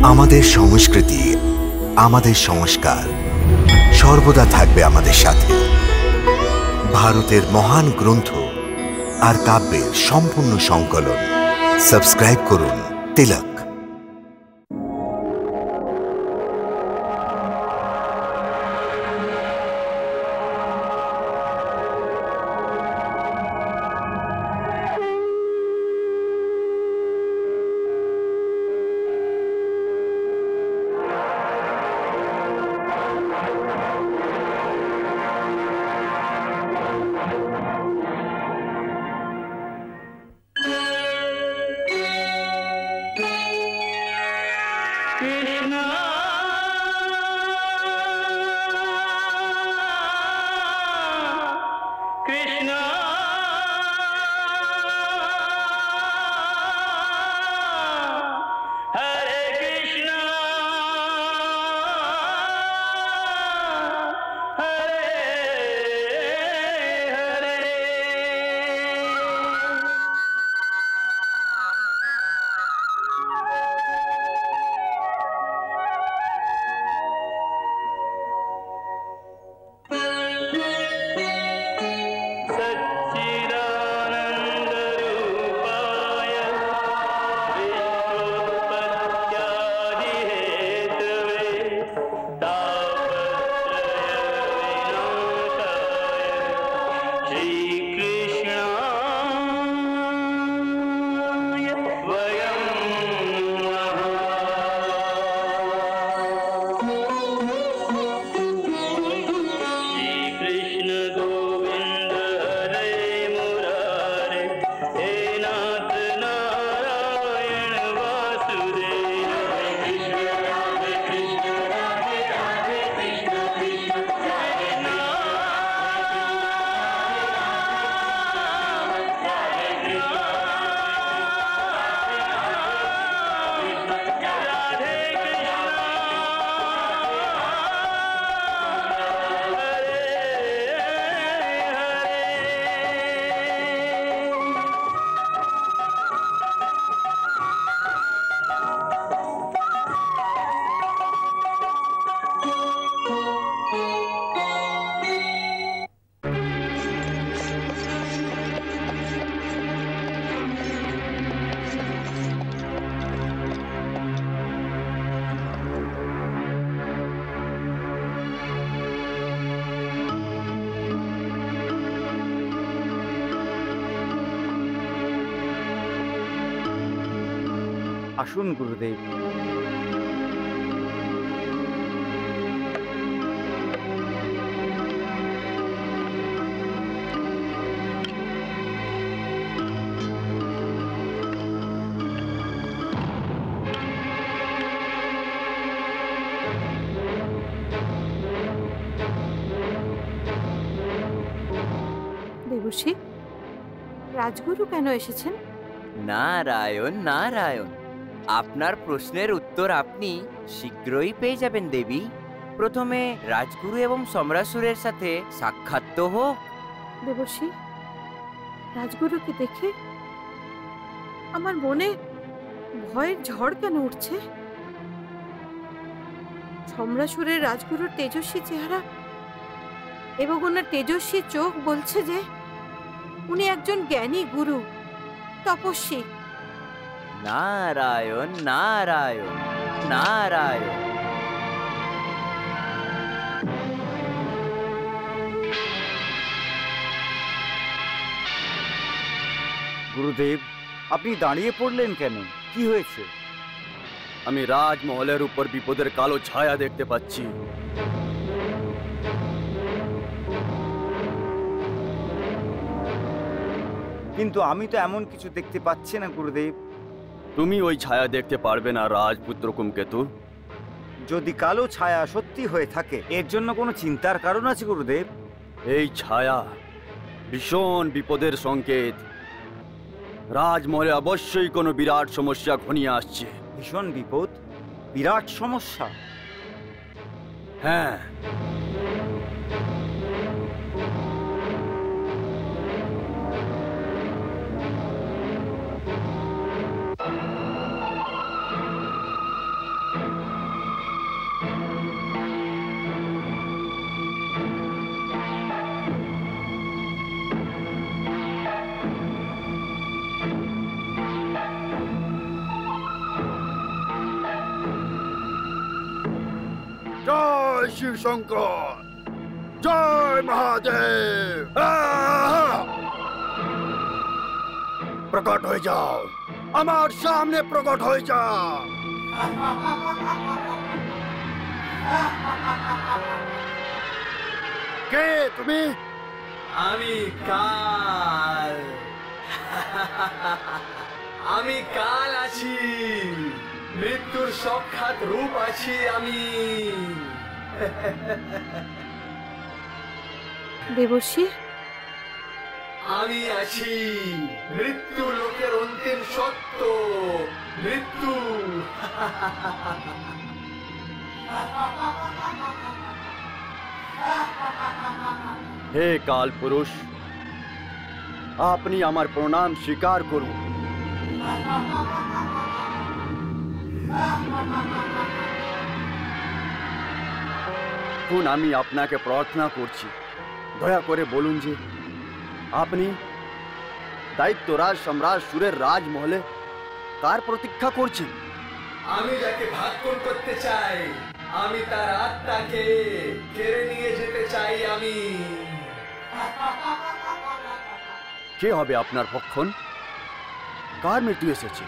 আমাদের সংস্কৃতি, আমাদের সংস্কার সর্বদা থাকবে আমাদের সাথে। ভারতের মহান গ্রন্থ আর কাব্যের সম্পূর্ণ সংকলন। সাবস্ক্রাইব করুন তিলক। আসুন গুরুদেব। দেবশ্রী, রাজগুরু কেন এসেছেন? নারায়ণ নারায়ণ, আপনার প্রশ্নের উত্তর আপনি শীঘ্রই পেয়ে যাবেন দেবী। প্রথমে রাজগুরু এবং সম্রাসুরের সাথে সাক্ষাৎ তো হোক। দেবশ্রী, রাজগুরুকে দেখে আমার মনে ভয়ের ঝড় কেন উঠছে? সম্রাসুরের রাজগুরুর তেজস্বী চেহারা এবং ওনার তেজস্বী চোখ বলছে যে উনি একজন জ্ঞানী গুরু, তপস্বী। নারায়ণ নারায়ণ নারায়ণ। গুরুদেব, আপনি দাঁড়িয়ে পড়লেন কেন? কি হয়েছে? আমি রাজমহলের উপর বিপদের কালো ছায়া দেখতে পাচ্ছি। কিন্তু আমি তো এমন কিছু দেখতে পাচ্ছি না গুরুদেব। তুমি ওই ছায়া দেখতে পারবে না রাজপুত্র কুমকেতু। যদি কালো ছায়া সত্যি হয়ে থাকে এর জন্য কোনো চিন্তার কারণ আছে গুরুদেব? এই ছায়া ভীষণ বিপদের সংকেত। রাজমহলে অবশ্যই কোনো বিরাট সমস্যা ঘনিয়ে আসছে। ভীষণ বিপদ? বিরাট সমস্যা? হ্যাঁ, জয় শিব শঙ্কর, জয় মহাদেব। প্রকট হয়ে যাও, আমার সামনে প্রকট হয়ে যাও। কে তুমি? আমি কাল। আমি কাল আছি, মৃত্যুর সাক্ষাৎ রূপ আছি আমি। দেবর্ষি, আমি আছি মৃত্যু লোকের অন্তিম সত্য, মৃত্যু। হে কাল পুরুষ, আপনি আমার প্রণাম স্বীকার করুন। এখন আমি আপনাকে প্রার্থনা করছি, দয়া করে বলুন যে আপনি দায়িত্বরাজ সম্রাট সুরের রাজমহলে কার প্রতীক্ষা করছেন? আমি যাকে ভাগ্যন করতে চাই, আমি তার আত্মাকে কেড়ে নিয়ে যেতে চাই আমি। কে হবে আপনার ভক্ষণ? কার মৃত্যু এসেছে?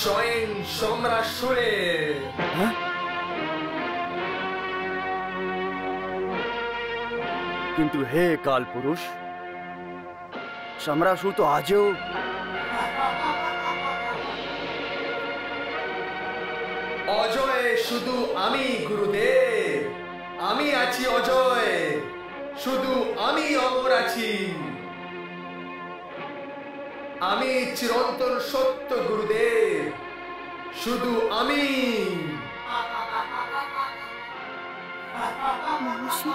স্বয়ং সম্রাট সুরের। হ্যাঁ? কিন্তু হে কাল পুরুষ, সম্রাট সুর তো আজও অজয় শুধু আমি গুরুদেব, আমি আছি অজয়, শুধু আমি অমর আছি। আমি চিরন্তন সত্য গুরুদেব, শুধু আমি। দেবর্ষি,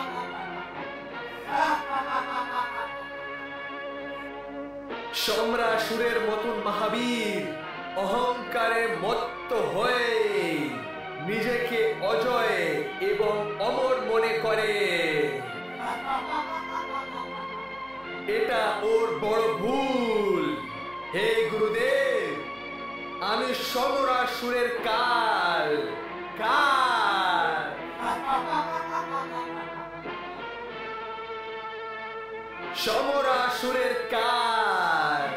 সম্রাট সুরের মতন মহাবীর অহংকারে মত্ত হয়ে নিজেকে অজয় এবং অমর মনে করে, এটা ওর বড় ভুল। হে গুরুদেব, আমি সম্রাট সুরের কাল। কাল সম্রাট সুরের কাল।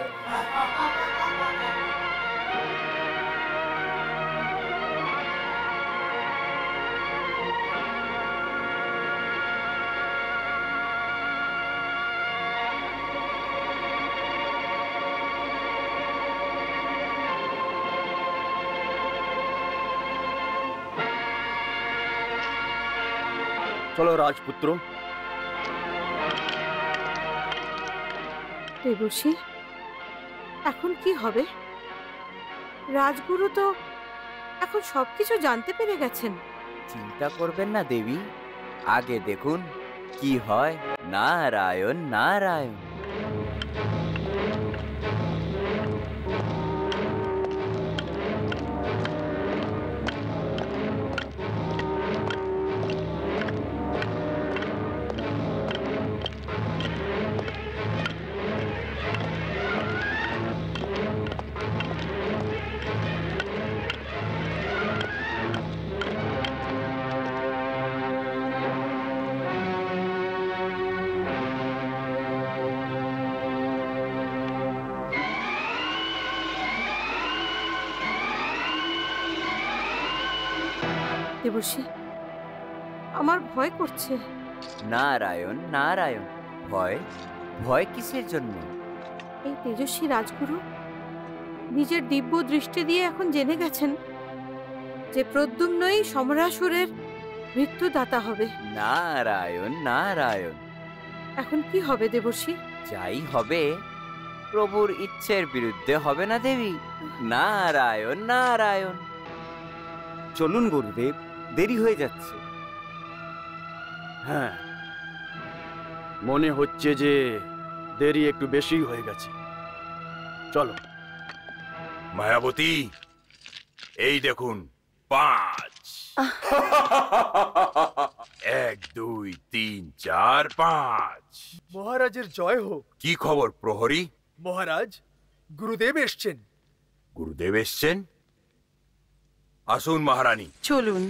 চলো রাজপুত্র। দেবর্ষি, এখন কি হবে? রাজগুরু তো এখন সবকিছু জানতে পেরে গেছেন। চিন্তা করবেন না দেবী, আগে দেখুন কি হয়। নারায়ণ নারায়ণ। দেবর্ষি, আমার ভয় করছে। নারায়ণ নারায়ণ। ভয়? ভয় কিসের জন্য? এই তেজস্বী রাজগুরু নিজের দিব্য দৃষ্টি দিয়ে এখন জেনে গেছেন যে প্রদ্যুম্নই সম্রাসুরের মৃত্যুদাতা হবে। নারায়ণ নারায়ণ। এখন কি হবে দেবর্ষি? যাই হবে প্রভুর ইচ্ছের বিরুদ্ধে হবে না দেবী। নারায়ণ নারায়ণ। চলুন গুরুদেব, দেরি হয়ে যাচ্ছে। হ্যাঁ, মনে হচ্ছে যে দেরি একটু বেশি হয়ে গেছে। চলো। মায়াবতী, এই দেখুন 5। 1 2 3 4 5। মহারাজের জয় হোক। কি খবর প্রহরী? মহারাজ, গুরুদেব এসছেন। গুরুদেব এসছেন? আসুন মহারানী। চলুন।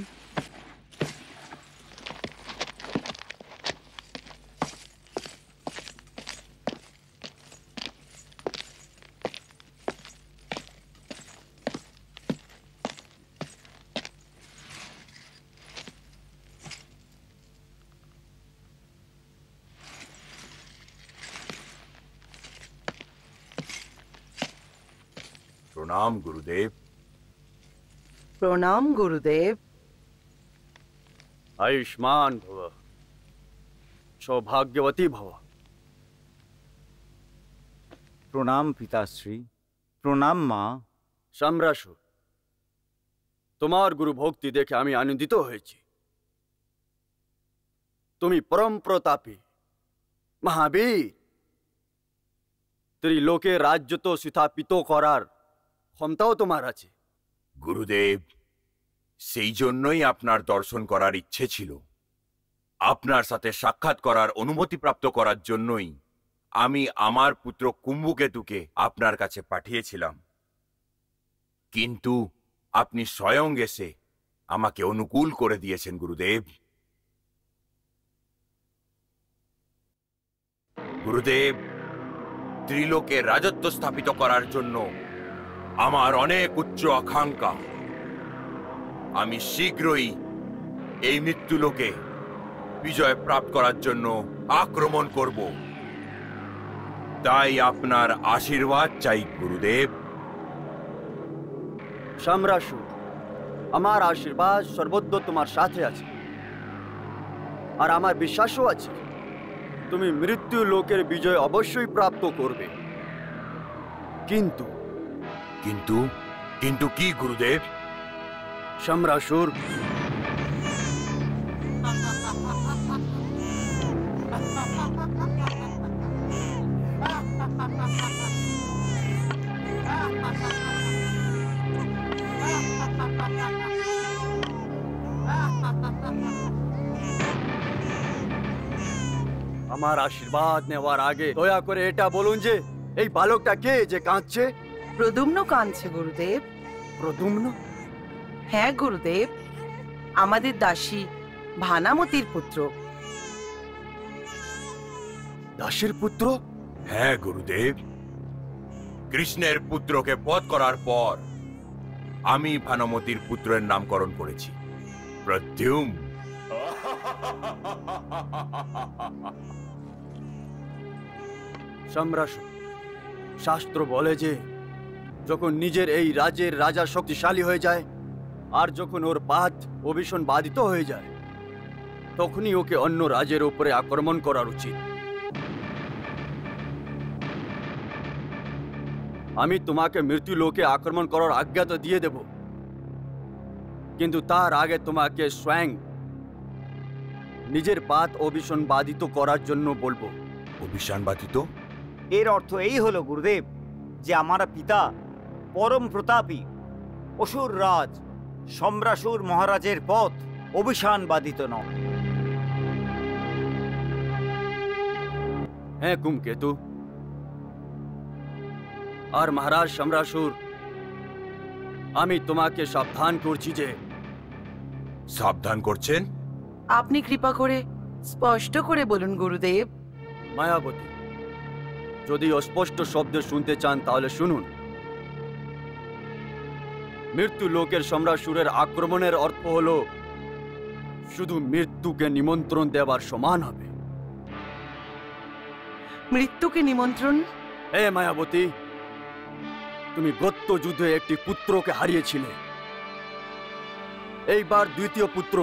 প্রণাম গুরুদেব। প্রণাম গুরুদেব। আয়ুষ্মান ভব, সৌভাগ্যবতী ভব। প্রণাম পিতাশ্রী, প্রণাম মা। সম্রাসুর, তোমার গুরু ভক্তি দেখে আমি আনন্দিত হয়েছি। তুমি পরম প্রতাপী মহাবীর, ত্রিলোকে রাজ্য তো স্থাপিত করার ক্ষমতাও তোমার আছে। গুরুদেব, সেই জন্যই আপনার দর্শন করার ইচ্ছে ছিল। আপনার সাথে সাক্ষাৎ করার অনুমতি প্রাপ্ত করার জন্যই আমি আমার পুত্র কুম্ভকেতুকে আপনার কাছে পাঠিয়েছিলাম, কিন্তু আপনি স্বয়ং এসে আমাকে অনুকূল করে দিয়েছেন গুরুদেব। গুরুদেব, ত্রিলোকে রাজত্ব স্থাপিত করার জন্য আমার অনেক উচ্চ আকাঙ্ক্ষা। আমি শীঘ্রই এই মৃত্যুলোকে বিজয় প্রাপ্ত করার জন্য আক্রমণ করব, তাই আপনার আশীর্বাদ চাই গুরুদেব। সম্রাসুর, আমার আশীর্বাদ সর্বত্র তোমার সাথে আছে, আর আমার বিশ্বাসও আছে তুমি মৃত্যু লোকের বিজয় অবশ্যই প্রাপ্ত করবে। কিন্তু কিন্তু কিন্তু কি গুরুদেব? সম্রাসুর, আমার আশীর্বাদ নেওয়ার আগে দয়া করে এটা বলুন যে এই বালকটা কে যে কাঁদছে? প্রদ্যুম্ন কাঁদছে গুরুদেব। প্রদ্যুম্ন? হ্যাঁ গুরুদেব, আমাদের দাসী ভানামতির পুত্র। দাসের পুত্র? হ্যাঁ গুরুদেব, কৃষ্ণের পুত্রকে বধ করার পর আমি ভানুমতির পুত্রের নামকরণ করেছি প্রদ্যুম্ন। সম্রাসুর, শাস্ত্র বলে যে যখন নিজের এই রাজ্যের রাজা শক্তিশালী হয়ে যায় আর যখন ওর পাত ও ভীষণ বাধিত হয়ে যায়, তখনই ওকে অন্য রাজ্যের উপরে আক্রমণ করার উচিত। আমি তোমাকে মৃত্যু লোকে আক্রমণ করার আজ্ঞা তো দিয়ে দেব, কিন্তু তার আগে তোমাকে স্বয়ং নিজের পাত ও ভীষণ বাধিত করার জন্য বলবো। অভিশান বাধিত? এর অর্থ এই হলো গুরুদেব যে আমার পিতা পরম প্রতাপী অসুর রাজ সম্রাসুর মহারাজের পথ অভিশান বাধিত নয়। হ্যাঁ কুমকেতু, আর মহারাজ সম্রাসুর, আমি তোমাকে সাবধান করছি যে। সাবধান করছেন? আপনি কৃপা করে স্পষ্ট করে বলুন গুরুদেব। মায়াবতী, যদি অস্পষ্ট শব্দ শুনতে চান তাহলে শুনুন। মৃত্যু লোকের সম্রাসুরের আক্রমণের অর্থ হলো শুধু মৃত্যুকে নিমন্ত্রণ দেওয়ার সমান হবে। মৃত্যুকে নিমন্ত্রণ? হে মায়াবতী, তুমি গত যুদ্ধে একটি পুত্রকে হারিয়েছিলে, এইবার দ্বিতীয় পুত্র,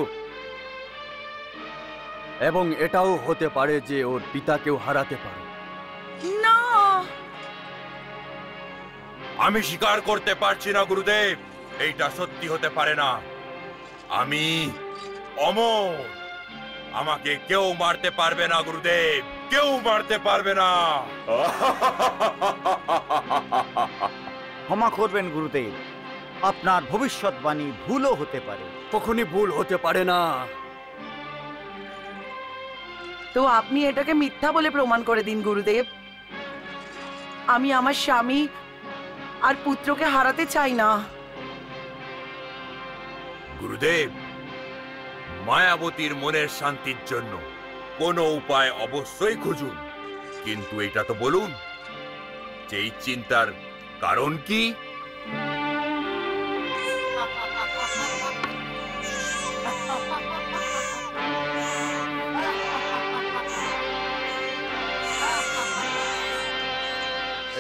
এবং এটাও হতে পারে যে ওর পিতাকেও হারাতে পারে। না, আমি স্বীকার করতে পারছি না গুরুদেব, এইটা সত্যি হতে পারে না। আমি অমর, আমাকে কেউ মারতে পারবে না গুরুদেব, কেউ মারতে পারবে না। ক্ষমা করবেন গুরুদেব, আপনার ভবিষ্যৎবাণী ভুলও হতে পারে। কখনই ভুল হতে পারে না। তো আপনি এটাকে মিথ্যা বলে প্রমাণ করে দিন গুরুদেব। আমি আমার স্বামী আর পুত্রকে হারাতে চাই না। গুরুদেব, মায়াবতীর মনের শান্তির জন্য কোনো উপায় অবশ্যই খুঁজুন, কিন্তু এটা তো বলুন যে এই চিন্তার কারণ কি?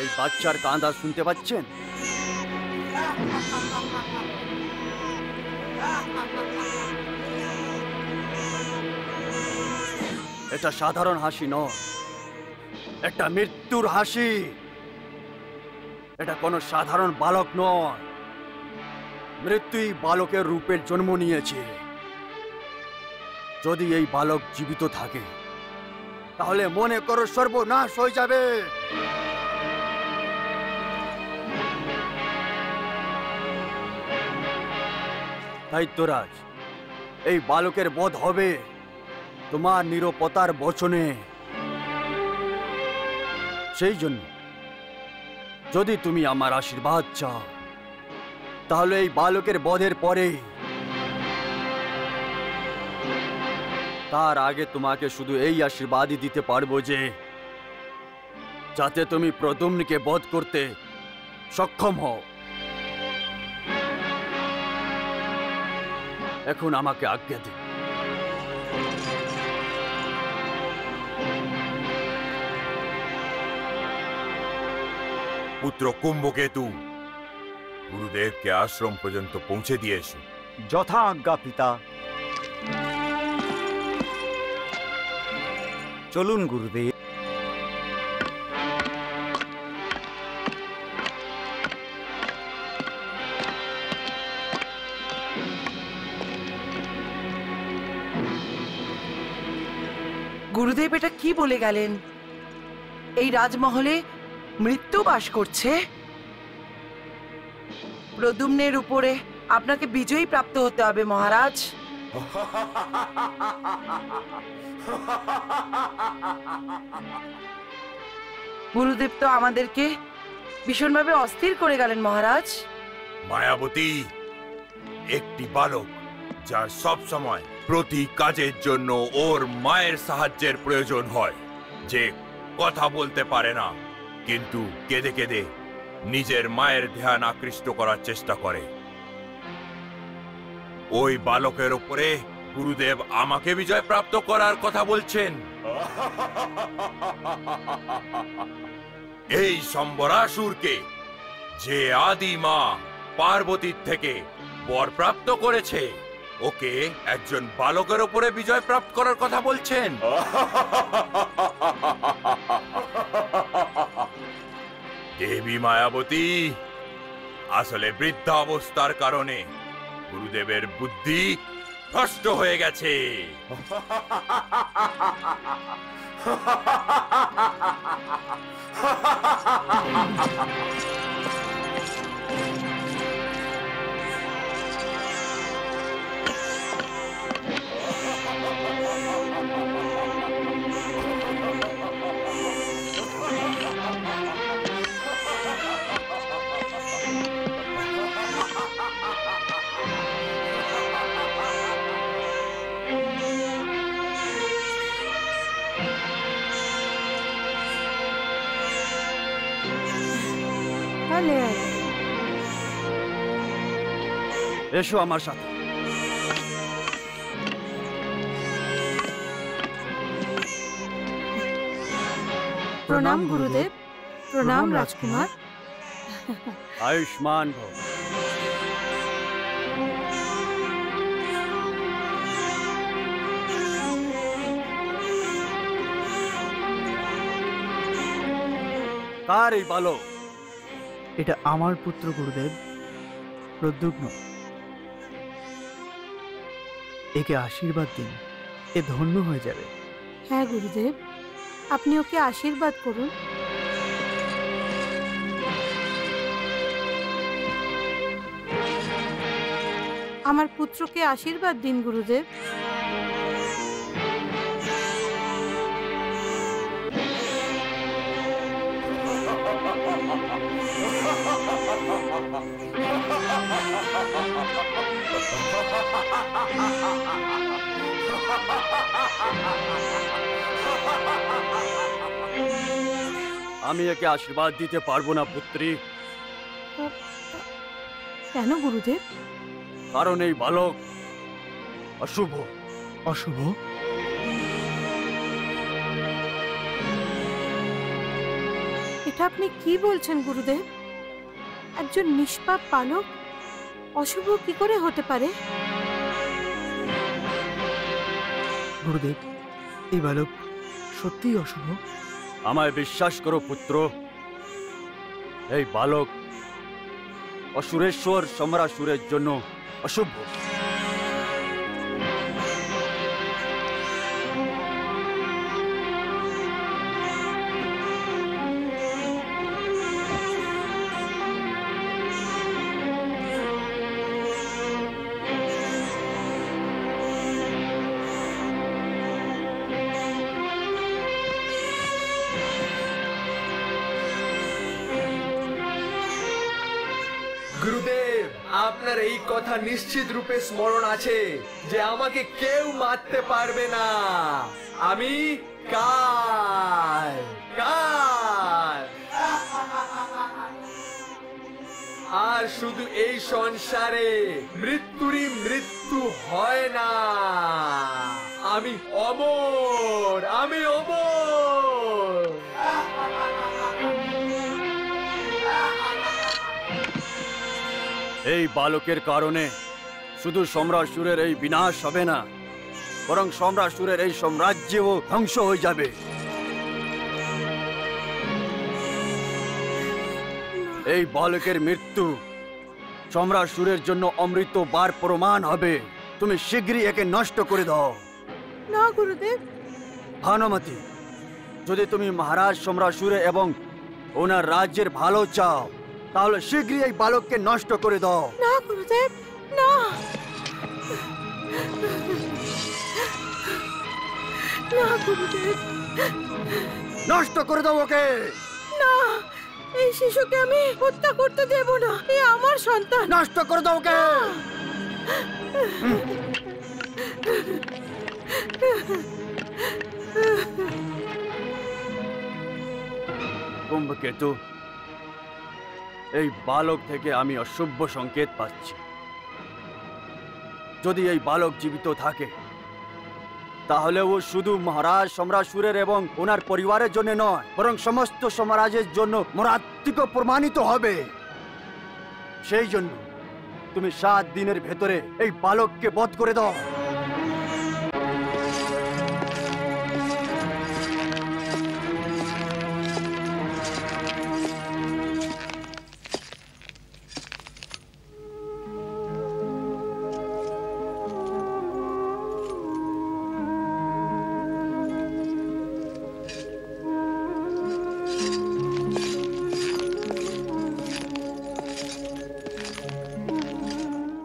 এই বাচ্চার কাঁদা শুনতে পাচ্ছেন? এটা সাধারণ হাসি নয়, একটা মৃত্যুর হাসি। এটা কোনো সাধারণ বালক নয়, মৃত্যুই বালকের রূপের জন্ম নিয়েছে। যদি এই বালক জীবিত থাকে তাহলে মনে করো সর্বনাশ হয়ে যাবে। দৈত্যরাজ, এই বালকের বধ হবে তোমার নিরপতার বচনে। সেই জন্য যদি তুমি আমার আশীর্বাদ চাও তাহলে এই বালকের বধের পরে, তার আগে তোমাকে শুধু এই আশীর্বাদই দিতে পারবো যে যাতে তুমি প্রদ্যুম্নকে বধ করতে সক্ষম হও। এখন আমাকে আজ্ঞা দিন। পুত্র কুম্ভকেতু, গুরুদেবকে আশ্রম পর্যন্ত পৌঁছে দিয়ে এসো। যথা আজ্ঞা পিতা। চলুন গুরুদেব। গুরুদেব এটা কি বলে গেলেন? এই রাজমহলে মৃত্যু বাস করছে? প্রদ্যুম্নের উপরে আপনাকে বিজয়ী প্রাপ্ত হতে হবে মহারাজ। গুরুদেব তো আমাদেরকে ভীষণভাবে অস্থির করে গেলেন মহারাজ। মায়াবতী, একটি বালক যার সব সময় প্রতি কাজের জন্য ওর মায়ের সাহায্যের প্রয়োজন হয়, যে কথা বলতে পারে না কিন্তু কেঁদে কেঁদে নিজের মায়ের ধ্যান আকৃষ্ট করার চেষ্টা করে, ওই বালকের উপরে গুরুদেব আমাকে বিজয় প্রাপ্ত করার কথা বলছেন। এই সম্বরাসুরকে যে আদি মা পার্বতীর থেকে বর প্রাপ্ত করেছে, ওকে একজন বালকের উপরে বিজয় প্রাপ্ত করার কথা বলছেন। দেবী মায়াবতী, আসলে বৃদ্ধাবস্থার কারণে গুরুদেবের বুদ্ধি ভ্রষ্ট হয়ে গেছে। এসো আমার সাথে। প্রণাম গুরুদেব। প্রণাম রাজকুমার। আয়ুষ্মান ভব। কার এই বালক? এটা আমার পুত্র গুরুদেব, প্রদ্যুম্ন। একে আশীর্বাদ দিন, এ ধন্য হয়ে যাবে। হ্যাঁ গুরুদেব, আপনি ওকে আশীর্বাদ করুন। আমার পুত্রকে আশীর্বাদ দিন গুরুদেব। আমি একে আশীর্বাদ দিতে পারবো না পুত্রী। কেন গুরুদেব? কারণ এই বালক অশুভ। অশুভ? এটা আপনি কি বলছেন গুরুদেব? একজন নিষ্পাপ বালক অশুভ কি করে হতে পারে? গুরুদেব, এই বালক সত্যিই অশুভ। আমায় বিশ্বাস করো পুত্র, এই বালক অসুরেশ্বর সম্রাসুরের জন্য অশুভ। গুরুদেব, আপনার এই কথা নিশ্চিত রূপে স্মরণ আছে যে আমাকে কেউ মারতে পারবে না। আমি কাল কাল। আর শুধু এই সংসারে মৃত্যুরই মৃত্যু হয় না। আমি অমর, আমি অমর। এই বালকের কারণে শুধু সম্রাসুরের এই বিনাশ হবে না, বরং সম্রাসুরের এই সাম্রাজ্যও ধ্বংস হয়ে যাবে। এই বালকের মৃত্যু সম্রাসুরের জন্য অমৃত বার প্রমাণ হবে। তুমি শীঘ্রই একে নষ্ট করে দাও। না গুরুদেব। ভানুমতি, যদি তুমি মহারাজ সম্রাসুরে এবং ওনার রাজ্যের ভালো চাও, তাহলে শীঘ্রই এই বালককে নষ্ট করে দাও। না গুরুদেব, না। না গুরুদেব, নষ্ট করে দাও ওকে। না, এই শিশুকে আমি হত্যা করতে দেব না। এ আমার সন্তান। নষ্ট করে দাও ওকে। কুম্ভকেতু, এই বালক থেকে আমি অশুভ সংকেত পাচ্ছি। যদি এই বালক জীবিত থাকে, তাহলে ও শুধু মহারাজ সম্রাসুরের এবং ওনার পরিবারের জন্য নয়, বরং সমস্ত সাম্রাজ্যের জন্য মারাত্মক প্রমাণিত হবে। সেই জন্য তুমি 7 দিনের ভেতরে এই বালককে বধ করে দাও।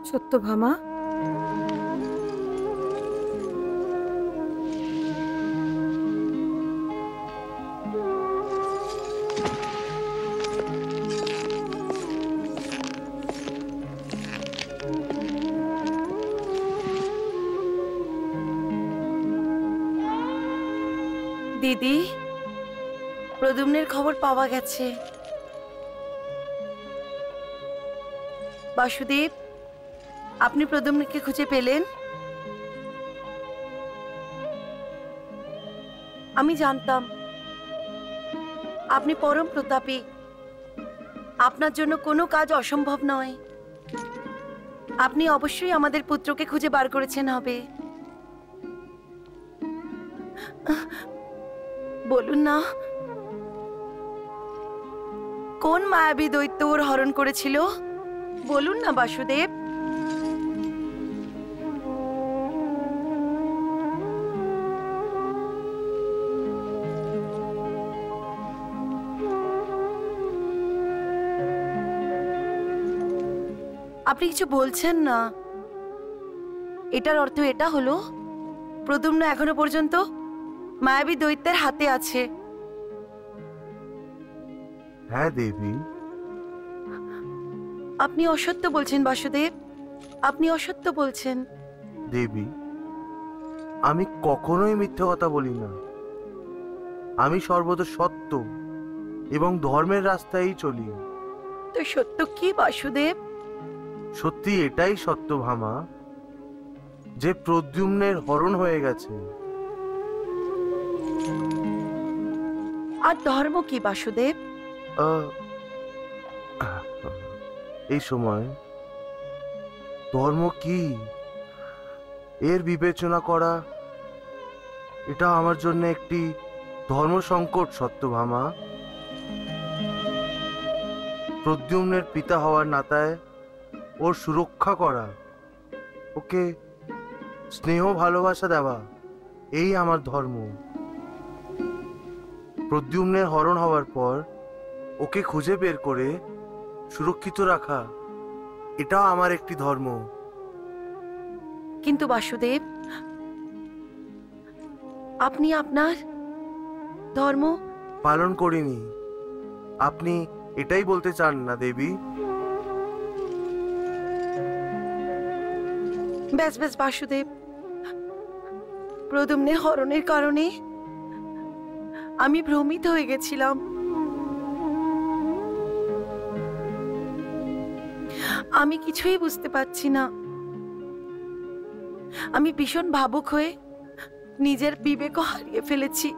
সত্যভামা, দিদি, প্রদ্যুম্নের খবর পাওয়া গেছে। বাসুদেব, আপনি প্রদ্যুম্নকে খুঁজে পেলেন? আমি জানতাম আপনি পরম প্রতাপী। আপনার জন্য কোনো কাজ অসম্ভব নয়। আপনি অবশ্যই আমাদের পুত্রকে খুঁজে বার করেছেন হবে। বলুন না, কোন মায়াবী দৈত্য ওর হরণ করেছিল? বলুন না বাসুদেব। আপনি কিছু বলছেন না। এটার অর্থ এটা হলো প্রদ্যুম্ন এখনো পর্যন্ত মায়াবী দৈত্যের হাতে আছে। হ্যাঁ দেবী। আপনি অসত্য বলছেন বাসুদেব, আপনি অসত্য বলছেন। দেবী, আমি কখনোই মিথ্যে কথা বলি না। আমি সর্বদা সত্য এবং ধর্মের রাস্তায় চলি। তো সত্য কি বাসুদেব? সত্যি এটাই সত্যভামা যে প্রদ্যুম্নের হরণ হয়ে গেছে। আর ধর্ম কি বাসুদেব? এই সময় ধর্ম কি এর বিবেচনা করা এটা আমার জন্য একটি ধর্ম সংকট সত্যভামা। প্রদ্যুম্নের পিতা হওয়ার নাতায় ওর সুরক্ষা করা, ওকে স্নেহ ভালোবাসা দেওয়া, এই আমার ধর্ম। প্রদ্যুম্নের হরণ হওয়ার পর ওকে খুঁজে বের করে সুরক্ষিত রাখা, এটাও আমার একটি ধর্ম। কিন্তু বাসুদেব, আপনি আপনার ধর্ম পালন করিনি, আপনি এটাই বলতে চান না দেবী? ব্যাস ব্যাস বাসুদেব, প্রদ্যুম্নের হরণের কারণে আমি ভ্রমিত হয়ে গেছিলাম। আমি কিছুই বুঝতে পারছি না। আমি ভীষণ ভাবুক হয়ে নিজের বিবেক হারিয়ে ফেলেছি।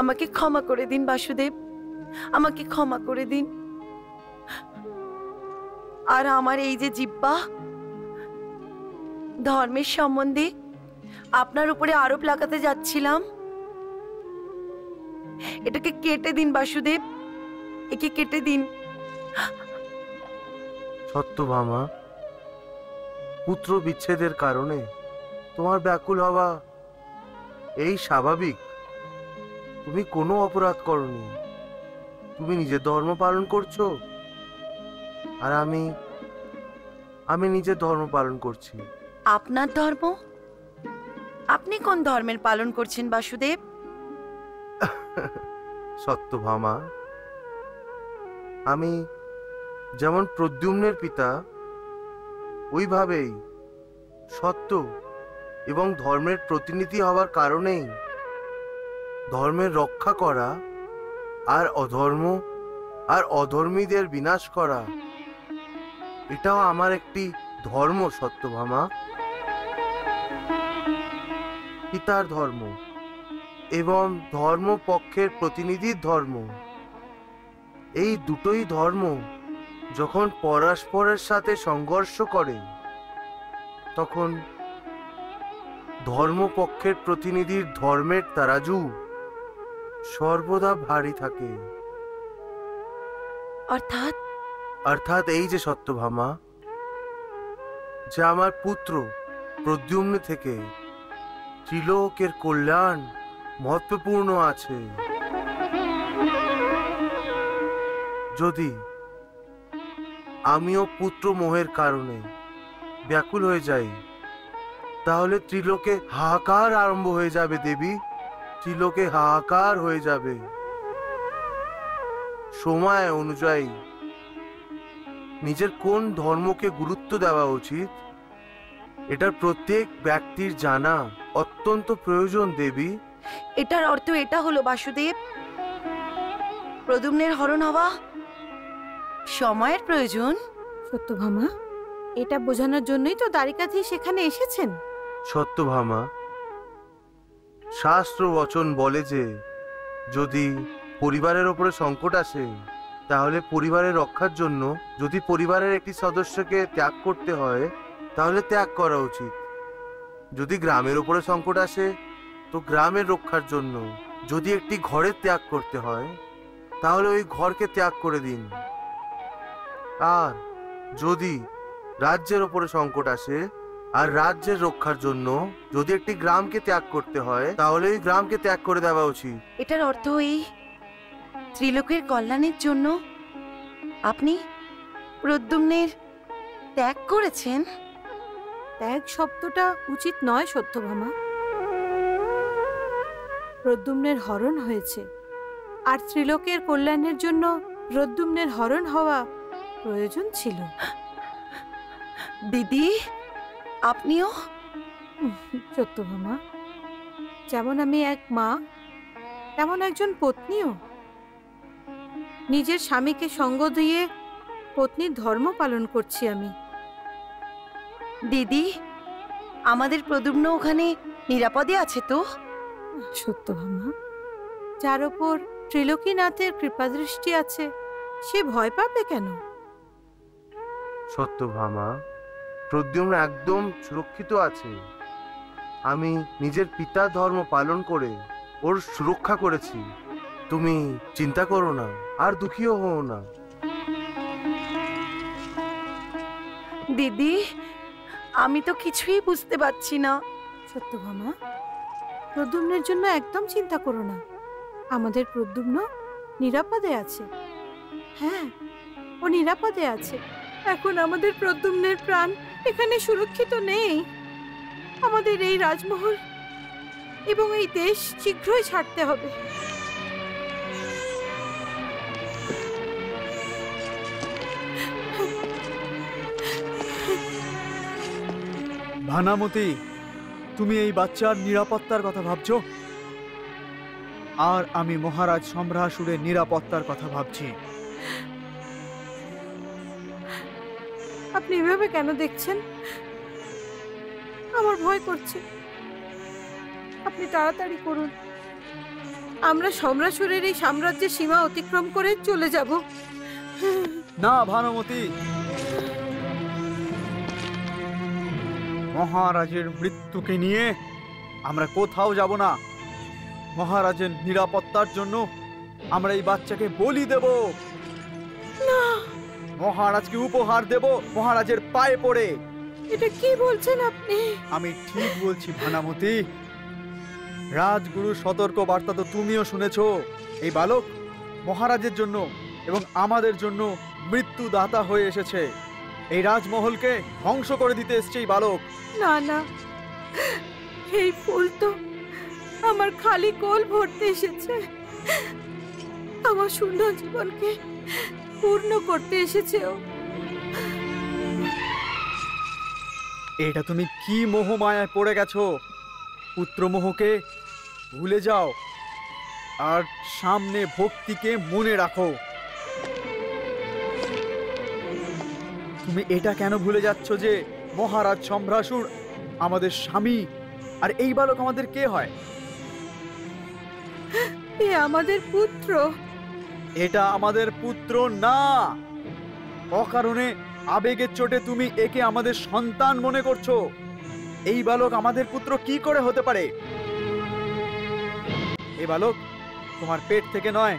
আমাকে ক্ষমা করে দিন বাসুদেব, আমাকে ক্ষমা করে দিন। আর আমার এই যে জিহ্বা ধর্মের সম্বন্ধে আপনার উপরে আরোপ লাগাতে যাচ্ছিলাম, এটাকে কেটে দিন বাসুদেব, একে কেটে দিন। সত্যভামা, পুত্র বিচ্ছেদের কারণে তোমার ব্যাকুল হওয়া এই স্বাভাবিক। তুমি কোনো অপরাধ করনি, তুমি নিজের ধর্ম পালন করছো, আর আমি নিজের ধর্ম পালন করছি। আপনার ধর্ম? আপনি কোন ধর্মের পালন করছেন বাসুদেব? সত্যভামা, আমি যেমন প্রদ্যুম্নের পিতা, ওইভাবেই সত্য এবং ধর্মের প্রতিনিধি হওয়ার কারণেই ধর্মের রক্ষা করা আর অধর্ম আর অধর্মীদের বিনাশ করা, এটাও আমার একটি ধর্ম সত্যভামা। পিতার ধর্ম এবং ধর্ম পক্ষের প্রতিনিধির ধর্ম, এই দুটোই ধর্ম যখন পরস্পরের সাথে সংঘর্ষ করে, তখন ধর্মপক্ষের প্রতিনিধির ধর্মের তারাজু সর্বদা ভারী থাকে। অর্থাৎ এই যে সত্যভামা, যে আমার পুত্র প্রদ্যুম্ন থেকে ত্রিলোকের কল্যাণ মহত্বপূর্ণ আছে। যদি আমিও পুত্র মোহের কারণে ব্যাকুল হয়ে যাই, তাহলে ত্রিলোকে হাহাকার আরম্ভ হয়ে যাবে দেবী, ত্রিলোকে হাহাকার হয়ে যাবে। সময় অনুযায়ী নিজের কোন ধর্মকে গুরুত্ব দেওয়া উচিত, এটার প্রত্যেক ব্যক্তির জানা অত্যন্ত প্রয়োজন দেবী। এটার অর্থ এটা হলো বাসুদেব, প্রদ্যুম্নের হরণ হওয়া সময়ের প্রয়োজন। সত্যভামা, এটা বোঝানোর জন্যই তো দ্বারিকাধীশ সেখানে এসেছেন। সত্যভামা, শাস্ত্র বচন বলে যে যদি পরিবারের ওপরে সংকট আসে, তাহলে পরিবারের রক্ষার জন্য যদি পরিবারের একটি সদস্যকে ত্যাগ করতে হয়, তাহলে ত্যাগ করা উচিত। যদি গ্রামের ওপরে সংকট আসে, তো গ্রামের রক্ষার জন্য যদি একটি ঘরের ত্যাগ করতে হয়, তাহলে ওই ঘরকে ত্যাগ করে দিন। আর যদি রাজ্যের ওপরে সংকট আসে আর রাজ্যের রক্ষার জন্য যদি একটি গ্রামকে ত্যাগ করতে হয়, তাহলে ওই গ্রামকে ত্যাগ করে দেওয়া উচিত। এটার অর্থ এই ত্রিলোকের কল্যাণের জন্য আপনি প্রদ্যুম্নের ত্যাগ করেছেন। ত্যাগ শব্দটা উচিত নয় সত্যভামা। প্রদ্যুম্নের হরণ হয়েছে, আর ত্রিলোকের কল্যাণের জন্য প্রদ্যুম্নের হরণ হওয়া প্রয়োজন ছিল। দিদি, আপনিও? সত্যভামা, যেমন আমি এক মা, তেমন একজন পত্নীও। নিজের স্বামীকে সঙ্গ দিয়ে পত্নীর ধর্ম পালন করছি আমি। দিদি, আমাদের প্রদ্যুম্ন ওখানে নিরাপদে আছে তো? সত্যভামা, যার ওপর ত্রিলোকীনাথের কৃপাদৃষ্টি আছে, সে ভয় পাবে কেন? সত্যভামা, প্রদ্যুম্ন একদম সুরক্ষিত আছে। আমি নিজের পিতার ধর্ম পালন করে ওর সুরক্ষা করেছি। তুমি চিন্তা করো না, আর দুঃখীও হও না। দিদি, আমি তো কিছুই বুঝতে পারছি না। সত্যভামা, প্রদ্যুম্নের জন্য একদম চিন্তা করো না। আমাদের প্রদ্যুম্ন নিরাপদে আছে। হ্যাঁ, ও নিরাপদে আছে। এখন আমাদের প্রদ্যুম্নের প্রাণ এখানে সুরক্ষিত নেই। আমাদের এই রাজমহল এবং এই দেশ শীঘ্রই ছাড়তে হবে। ভানামতি, তুমি এই বাচ্চার নিরাপত্তার কথা ভাবছো, আর আমি মহারাজ সম্রাসুরের নিরাপত্তার কথা ভাবছি। আপনি এভাবে কেন দেখছেন? আমার ভয় করছে। আপনি তাড়াতাড়ি করুন। আমরা সম্রাসুরের এই সাম্রাজ্যের সীমা অতিক্রম করে চলে যাব। না ভানুমতি, মহারাজের মৃত্যুকে নিয়ে আমরা কোথাও যাব না। মহারাজের নিরাপত্তার জন্য আমরা এই বাচ্চাকে বলি দেব। না, মহারাজকে উপহার দেব মহারাজের পায়ে পড়ে। এটা কি বলছেন আপনি? আমি ঠিক বলছি ভানামতি। রাজগুরু সতর্ক বার্তা তো তুমিও শুনেছো। এই বালক মহারাজের জন্য এবং আমাদের জন্য মৃত্যুদাতা হয়ে এসেছে। এই রাজমহলকে ধ্বংস করে দিতে এসেছে এই বালক। না না, এই ফুল তো আমার খালি কোল ভরতে এসেছে। আমার শূন্য জীবনকে পূর্ণ করতে এসেছে ও। এটা তুমি কি মোহমায়ায় পড়ে গেছো? পুত্রমোহকে ভুলে যাও আর সামনে ভক্তিকে মনে রাখো। তুমি এটা কেন ভুলে যাচ্ছ যে মহারাজ সম্রাসুর আমাদের স্বামী, আর এই বালক আমাদের কে হয়? এ আমাদের পুত্র। এটা আমাদের পুত্র না। অকারণে আবেগের চোটে তুমি একে আমাদের সন্তান মনে করছো। এই বালক আমাদের পুত্র কি করে হতে পারে? এই বালক তোমার পেট থেকে নয়,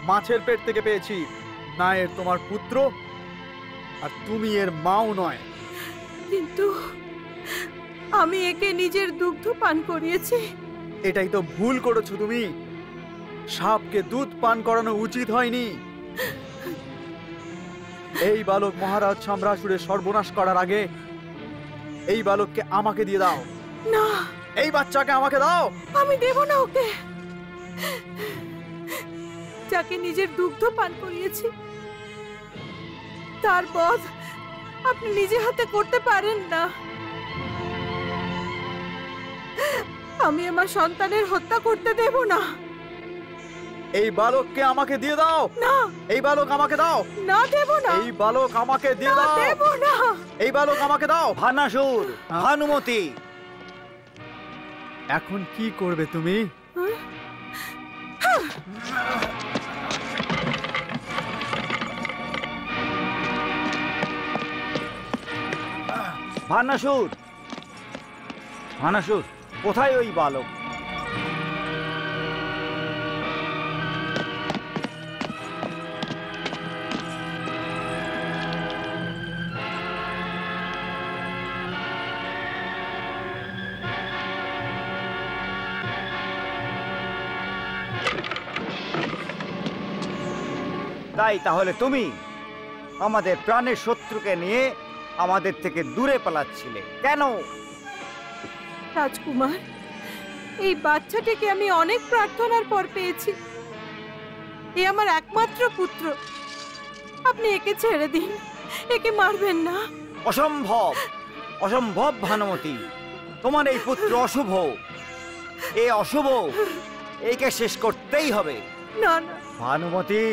মাছের পেট থেকে পেয়েছি। না এর তোমার পুত্র, আর তুমি এর মাও নয়। কিন্তু আমি একে নিজের দুগ্ধ পান করিয়েছি। এটাই তো ভুল করেছো তুমি। সাপকে দুধ পান করানো উচিত হয়নি। এই বালক মহারাজ সম্রাসুরের সর্বনাশ করার আগে এই বালককে আমাকে দিয়ে দাও। না, এই বাচ্চাকে আমাকে দাও। আমি দেব না ওকে। যাকে নিজের দুগ্ধ পান করিয়েছি তার বধ আপনি নিজে হাতে করতে পারেন না। আমি আমার সন্তানের হত্যা করতে দেব না। এই বালককে আমাকে দিয়ে দাও। না, এই বালক আমাকে দাও। না, দেব না। এই বালক আমাকে দিয়ে দাও। দেব না। এই বালক আমাকে দাও। ভানাসুর, ভানুমতি, এখন কি করবে তুমি? ভানাসুর, ভানাসুর, কোথায় ওই বালক? তাই তাহলে তুমি আমাদের প্রাণের শত্রুকে নিয়ে আমাদের থেকে দূরে পালাচ্ছিলে কেন? রাজকুমার, এই বাচ্চাটিকে আমি অনেক প্রার্থনার পর পেয়েছি। এ আমার একমাত্র পুত্র। আপনি একে ছেড়ে দিন, একে মারবেন না। অসম্ভব, অসম্ভব ভানুমতি। তোমার এই পুত্র অশুভ। এ অশুভ, একে শেষ করতেই হবে। না না ভানুমতি,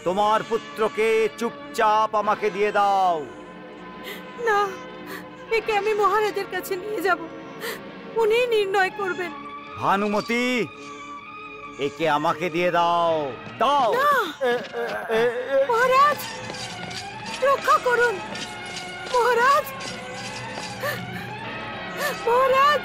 তোমার পুত্রকে চুপচাপ আমাকে দিয়ে দাও। না, একে আমি মহারাজের কাছে নিয়ে যাব। উনি নির্ণয় করবেন। ভানুমতি, একে আমাকে দিয়ে দাও। দাও। মহারাজ, রক্ষা করুন। মহারাজ, মহারাজ,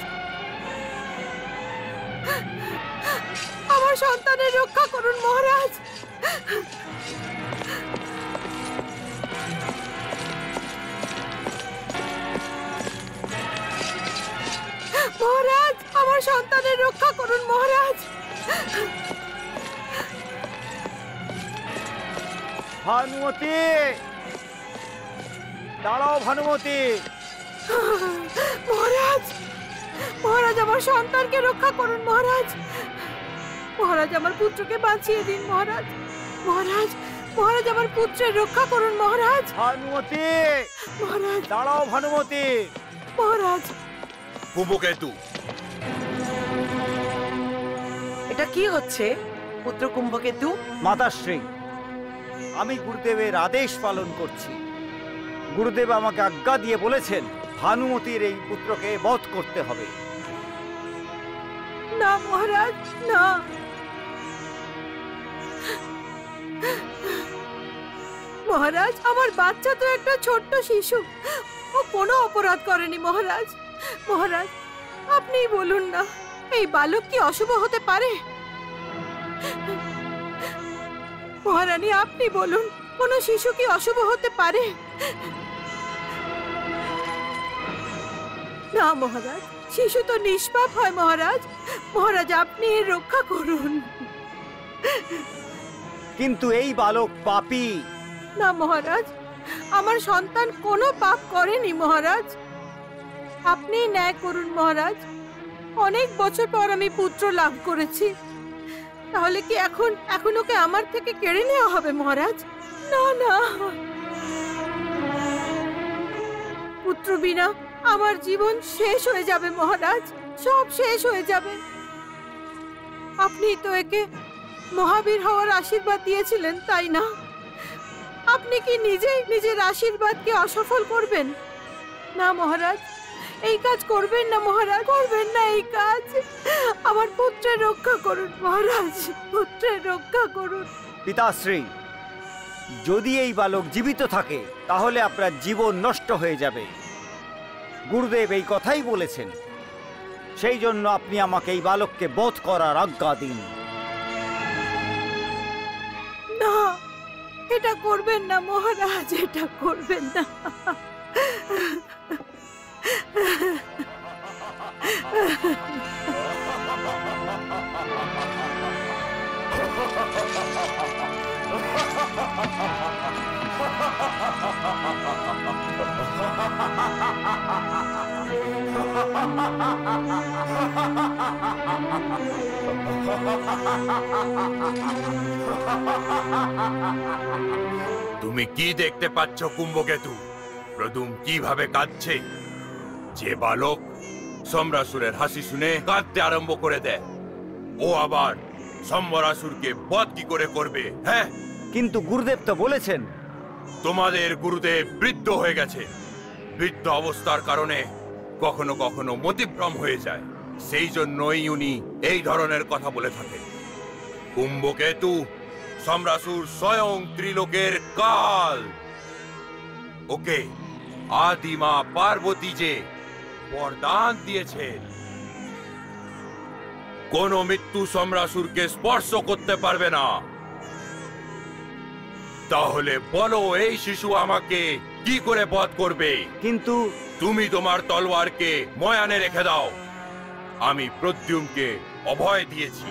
ভানুমতি, দাঁড়াও ভানুমতি। মহারাজ, মহারাজ আমার সন্তানকে রক্ষা করুন মহারাজ। মহারাজ আমার পুত্রকে বাঁচিয়ে দিন মহারাজ। মহারাজ, মহারাজ আমার পুত্রের রক্ষা করুন মহারাজ। ভানুমতি, মহারাজ দাঁড়াও ভানুমতি। মহারাজ। কুম্ভকেতু, এটা কি হচ্ছে পুত্র কুম্ভকেতু? মাতাশ্রী, আমি গুরুদেবের আদেশ পালন করছি। গুরুদেব আমাকে আজ্ঞা দিয়ে বলেছেন ভানুমতির এই পুত্রকে বধ করতে হবে। না মহারাজ, না। মহারাজ, আমার বাচ্চা তো একটা ছোট্ট শিশু, ও কোনো অপরাধ করেনি মহারাজ। মহারাজ আপনিই বলুন না, এই বালক কি অশুভ হতে পারে? মহারানী আপনি বলুন, কোনো শিশু কি অশুভ হতে পারে? না মহারাজ, শিশু তো নিষ্পাপ হয় মহারাজ। মহারাজ আপনি এর রক্ষা করুন। কিন্তু এই বালক পাপী। না মহারাজ, আমার সন্তান কোনো পাপ করেনি মহারাজ। আপনি ন্যায় করুন মহারাজ। অনেক বছর পর আমি পুত্র লাভ করেছি, তাহলে কি এখন ওকে আমার থেকে কেড়ে নেওয়া হবে মহারাজ? না না, পুত্র বিনা আমার জীবন শেষ হয়ে যাবে মহারাজ, সব শেষ হয়ে যাবে। আপনি তো একে মহাবীর হওয়ার আশীর্বাদ দিয়েছিলেন, তাই না? আপনি কি নিজেই নিজের আশীর্বাদকে অসফল করবেন? না মহারাজ, এই কাজ করবেন না মহারাজ, করবেন না এই কাজ। আমার পুত্রের রক্ষা করুন মহারাজ, পুত্রের রক্ষা করুন। পিতাশ্রী, যদি এই বালক জীবিত থাকে তাহলে আপনার জীবন নষ্ট হয়ে যাবে। গুরুদেব এই কথাই বলেছেন, সেই জন্য আপনি আমাকে এই বালককে বধ করার আজ্ঞা দিন। না, এটা করবেন না মহারাজ, এটা করবেন না। তুমি কি দেখতে পাচ্ছ কুম্ভকেতু? প্রদুম কিভাবে কাঁদছে? যে বালক সম্রাসুরের হাসি শুনে কাঁদতে আরম্ভ করে দেয়, ও আবার সম্বরাসুরকে বধ কি করে করবে? হ্যাঁ, কিন্তু গুরুদেব তো বলেছেন। তোমাদের গুরুদেব বৃদ্ধ হয়ে গেছে। বৃদ্ধ অবস্থার কারণে কখনো কখনো মতিভ্রম হয়ে যায়, সেই জন্যই উনি এই ধরনের কথা বলে থাকেন। কুম্ভকেতু, সম্রাসুর স্বয়ং ত্রিলোকের কাল। ওকে আদিমা পার্বতী যে বরদান দিয়েছেন, কোন মৃত্যু সম্রাসুরকে স্পর্শ করতে পারবে না। তাহলে বলো, এই শিশু আমাকে কি করে বধ করবে? কিন্তু তুমি তোমার তলোয়ারকে ময়ানে রেখে দাও। আমি প্রদ্যুম্নকে অভয় দিয়েছি।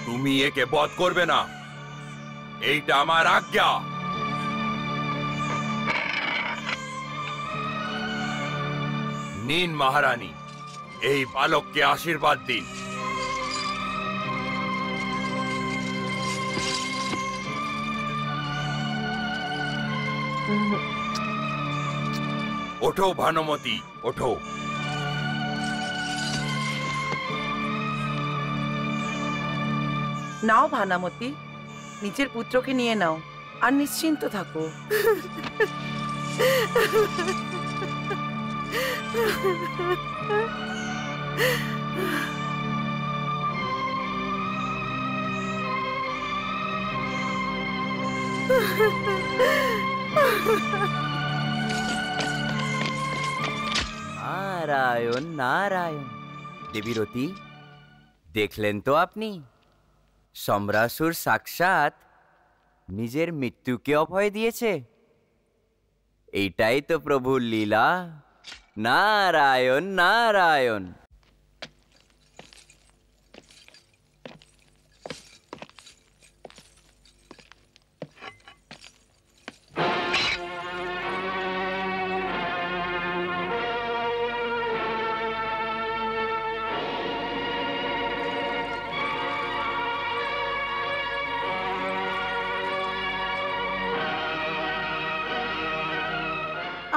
তুমি একে বধ করবে না, এইটা আমার আজ্ঞা। নিন মহারানী, এই বালককে আশীর্বাদ দিন। ওঠো ভানুমতি, ওঠো। নাও ভানামতি, নিজের পুত্রকে নিয়ে নাও আর নিশ্চিন্ত থাকো। নারায়ণ নারায়ণ। দেবীরতী, দেখলেন তো আপনি, সম্রাসুর সাক্ষাৎ নিজের মৃত্যুকে অভয় দিয়েছে। এইটাই তো প্রভুর লীলা। নারায়ণ নারায়ণ।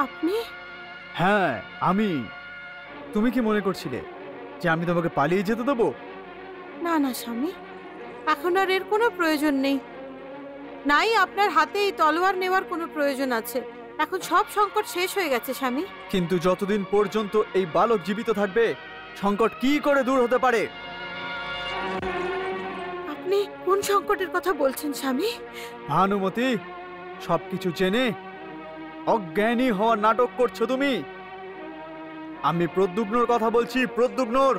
আপনি? হ্যাঁ, আমি। তুমি কি মনে করছিলে যে আমি তোমাকে পালিয়ে যেতে দেবো? না না স্বামী, এখন আর এর কোনো প্রয়োজন নেই। নাই আপনার হাতে এই তলোয়ার নেওয়ার কোনো প্রয়োজন আছে। এখন সব সংকট শেষ হয়ে গেছে স্বামী। কিন্তু যতদিন পর্যন্ত এই বালক জীবিত থাকবে, সংকট কি করে দূর হতে পারে? আপনি কোন সংকটের কথা বলছেন স্বামী? ভানুমতি, সবকিছু জেনে অজ্ঞানী হওয়ার নাটক করছো তুমি। আমি প্রদ্যুগ্নর কথা বলছি, প্রদ্যুগ্নর।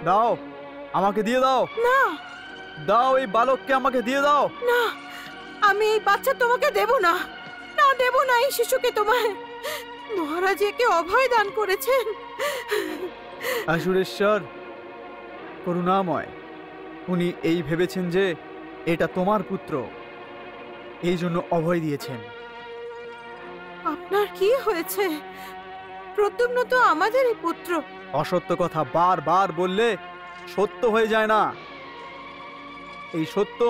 দাও, আমাকে দিয়ে দাও। না দাও, এই বালককে আমাকে দিয়ে দাও। না, আমি এই বাচ্চা তোমাকে দেব না। না, দেব না এই শিশুকে তোমায়। মহারাজ একে অভয় দান করেছেন। আসুরেশ্বর করুণাময়, উনি এই ভেবেছেন যে এটা তোমার পুত্র, এই জন্য অভয় দিয়েছেন। আপনার কি হয়েছে? প্রদ্যুম্ন তো আমাদেরই পুত্র। অসত্য কথা বারবার বললে সত্য হয়ে যায় না। এই সত্য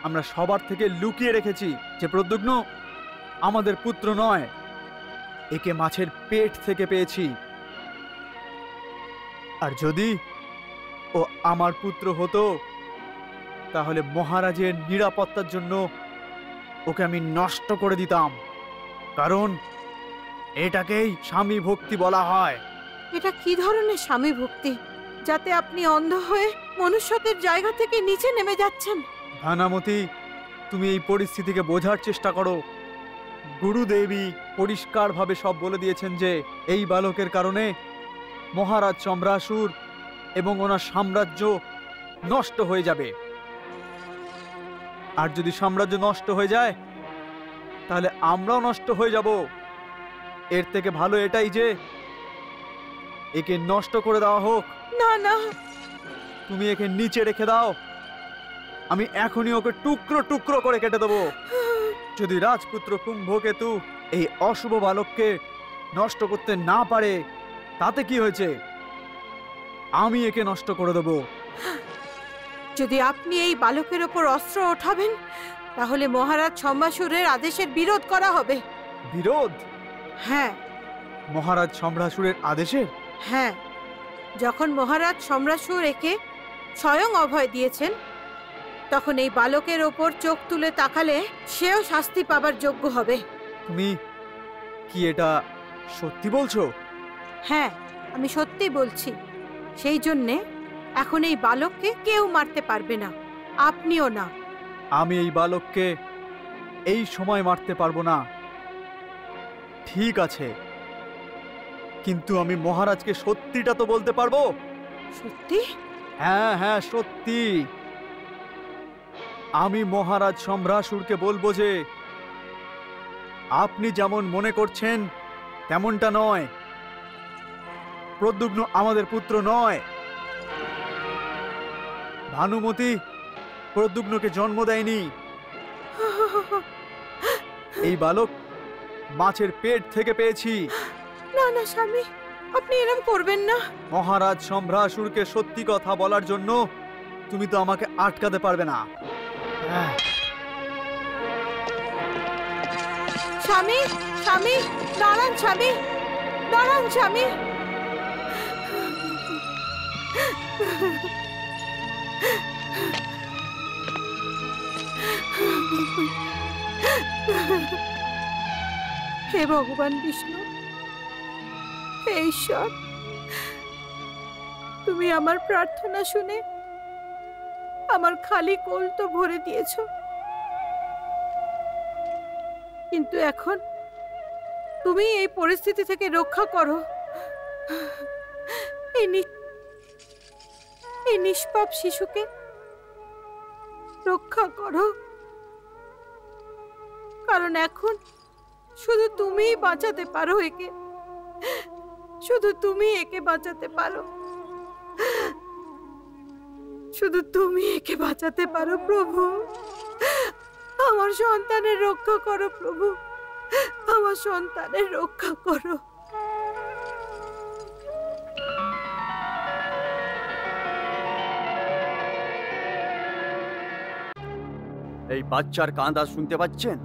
আমরা সবার থেকে লুকিয়ে রেখেছি যে প্রদ্যুগ্ন আমাদের পুত্র নয়, একে মাছের পেট থেকে পেয়েছি। আর যদি ও আমার পুত্র হতো, তাহলে মহারাজের নিরাপত্তার জন্য ওকে আমি নষ্ট করে দিতাম। কারণ এটাকেই স্বামী ভক্তি বলা হয়। এটা কি ধরনের স্বামী ভক্তি, যাতে আপনি অন্ধ হয়ে মনুষ্যত্বের জায়গা থেকে নিচে নেমে যাচ্ছেন? ভানামতি, তুমি এই পরিস্থিতিকে বোঝার চেষ্টা করো। গুরুদেবী পরিষ্কারভাবে সব বলে দিয়েছেন যে এই বালকের কারণে মহারাজ সম্রাসুর এবং ওনার সাম্রাজ্য নষ্ট হয়ে যাবে। আর যদি সাম্রাজ্য নষ্ট হয়ে যায়, তাহলে আমরাও নষ্ট হয়ে যাব। এর থেকে ভালো এটাই যে একে নষ্ট করে দেওয়া হোক। না না, তুমি একে নিচে রেখে দাও, আমি এখনই ওকে টুকরো টুকরো করে কেটে দেবো। যদি রাজপুত্র কুম্ভকেতু এই অশুভ বালককে নষ্ট করতে না পারে, তাতে কি হয়েছে? আমি একে নষ্ট করে দেবো। যদি আপনি এই বালকের ওপর অস্ত্র ওঠাবেন, তাহলে মহারাজ সম্রাসুরের আদেশের বিরোধ করা হবে। বিরোধ? হ্যাঁ মহারাজ সম্রাসুরের আদেশের? হ্যাঁ, যখন মহারাজ সম্রাসুর একে স্বয়ং অভয় দিয়েছেন, তখন এই বালকের ওপর চোখ তুলে তাকালে সেও শাস্তি পাবার যোগ্য হবে। তুমি কি এটা সত্যি বলছো? হ্যাঁ, আমি সত্যি বলছি। সেই জন্যে এখন এই বালককে কেউ মারতে পারবে না, আপনিও না। আমি এই বালককে এই সময় মারতে পারবো না, ঠিক আছে, কিন্তু আমি মহারাজকে সত্যিটা তো বলতে পারবো। সত্যি? হ্যাঁ হ্যাঁ, সত্যি। আমি মহারাজ সম্রাসুরকে বলবো যে আপনি যেমন মনে করছেন তেমনটা নয়। প্রদ্যুগ্ন আমাদের পুত্র নয়। ভানুমতি প্রদ্যুগ্নকে জন্ম দেয়নি। এই বালক মাছের পেট থেকে পেয়েছি। না না স্বামী, আপনি এরকম করবেন না। মহারাজ সম্রাসুরকে সত্যি কথা বলার জন্য তুমি তো আমাকে আটকাতে পারবে না। স্বামী, স্বামী, দাঁড়ান স্বামী, দাঁড়ান স্বামী। হে ভগবান বিষ্ণু, হে ঈশ্বর, তুমি আমার প্রার্থনা শুনে আমার খালি কোল তো ভরে দিয়েছো, কিন্তু এখন তুমি এই পরিস্থিতি থেকে রক্ষা করো। এই নিষ্পাপ শিশুকে রক্ষা করো, কারণ এখন শুধু তুমিই বাঁচাতে পারো একে। শুধু তুমি একে বাঁচাতে পারো, শুধু তুমি একে বাঁচাতে পারো প্রভু। আমার সন্তানের রক্ষা করো প্রভু, আমার সন্তানের রক্ষা করো। এই বাচ্চার কাঁদা শুনতে পাচ্ছেন?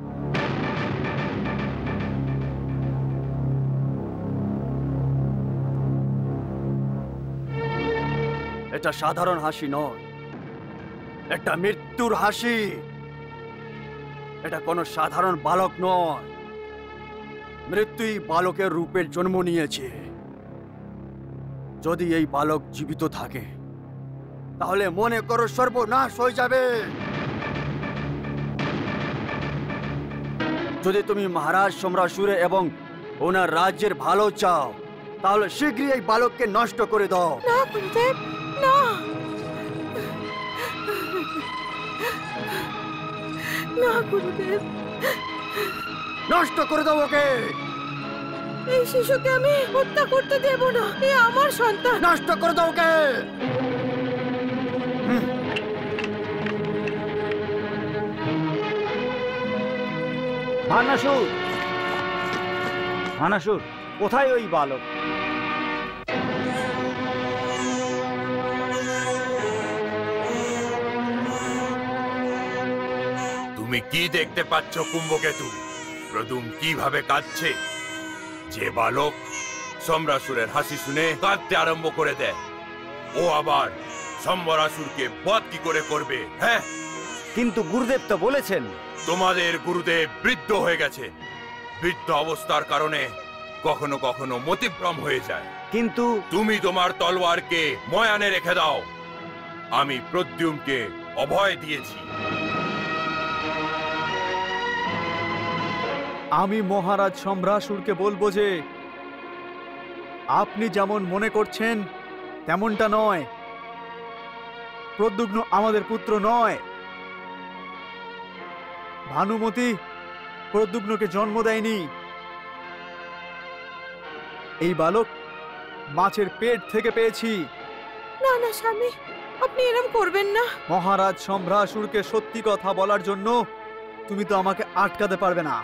এটা সাধারণ হাসি নয়, একটা মৃত্যুর হাসি। এটা কোনো সাধারণ বালক নয়, মৃত্যুই বালকের রূপের জন্ম নিয়েছে। যদি এই বালক জীবিত থাকে তাহলে মনে করো সর্বনাশ হয়ে যাবে। যদি তুমি মহারাজ সম্রাসুরে এবং ওনার রাজ্যের ভালো চাও তাহলে শীঘ্রই এই বালককে নষ্ট করে দাও। না গুরুদেব, না, না গুরুদেব, নষ্ট করে দাও ওকে। এই শিশুকে আমি হত্যা করতে দেব না, এ আমার সন্তান। নষ্ট করে দাও ওকে। ভানাসুর, ভানাসুর, কোথায় ওই বালক? তুমি কি দেখতে পাচ্ছ কুম্ভকেতু? প্রদুম কিভাবে কাঁদছে? যে বালক সম্রাসুরের হাসি শুনে কাঁদতে আরম্ভ করে দেয়, ও আবার সম্বরাসুরকে বধ কি করে করবে? হ্যাঁ, কিন্তু গুরুদেব তো বলেছেন তোমাদের গুরুদেব বৃদ্ধ হয়ে গেছে। বৃদ্ধ অবস্থার কারণে কখনো কখনো মতিভ্রম হয়ে যায়। কিন্তু তুমি তোমার তলোয়ারকে ময়ানে রেখে দাও। আমি প্রদ্যুম্নকে অভয় দিয়েছি। আমি মহারাজ সম্রাসুরকে বলবো যে আপনি যেমন মনে করছেন তেমনটা নয়। প্রদ্যুম্ন আমাদের পুত্র নয়। ভানুমতি প্রদ্যুম্নকে জন্ম দেয়নি। এই বালক মাছের পেট থেকে পেয়েছি। না না স্বামী, আপনি এরম করবেন না। মহারাজ সম্রাসুরকে সত্যি কথা বলার জন্য তুমি তো আমাকে আটকাতে পারবে না।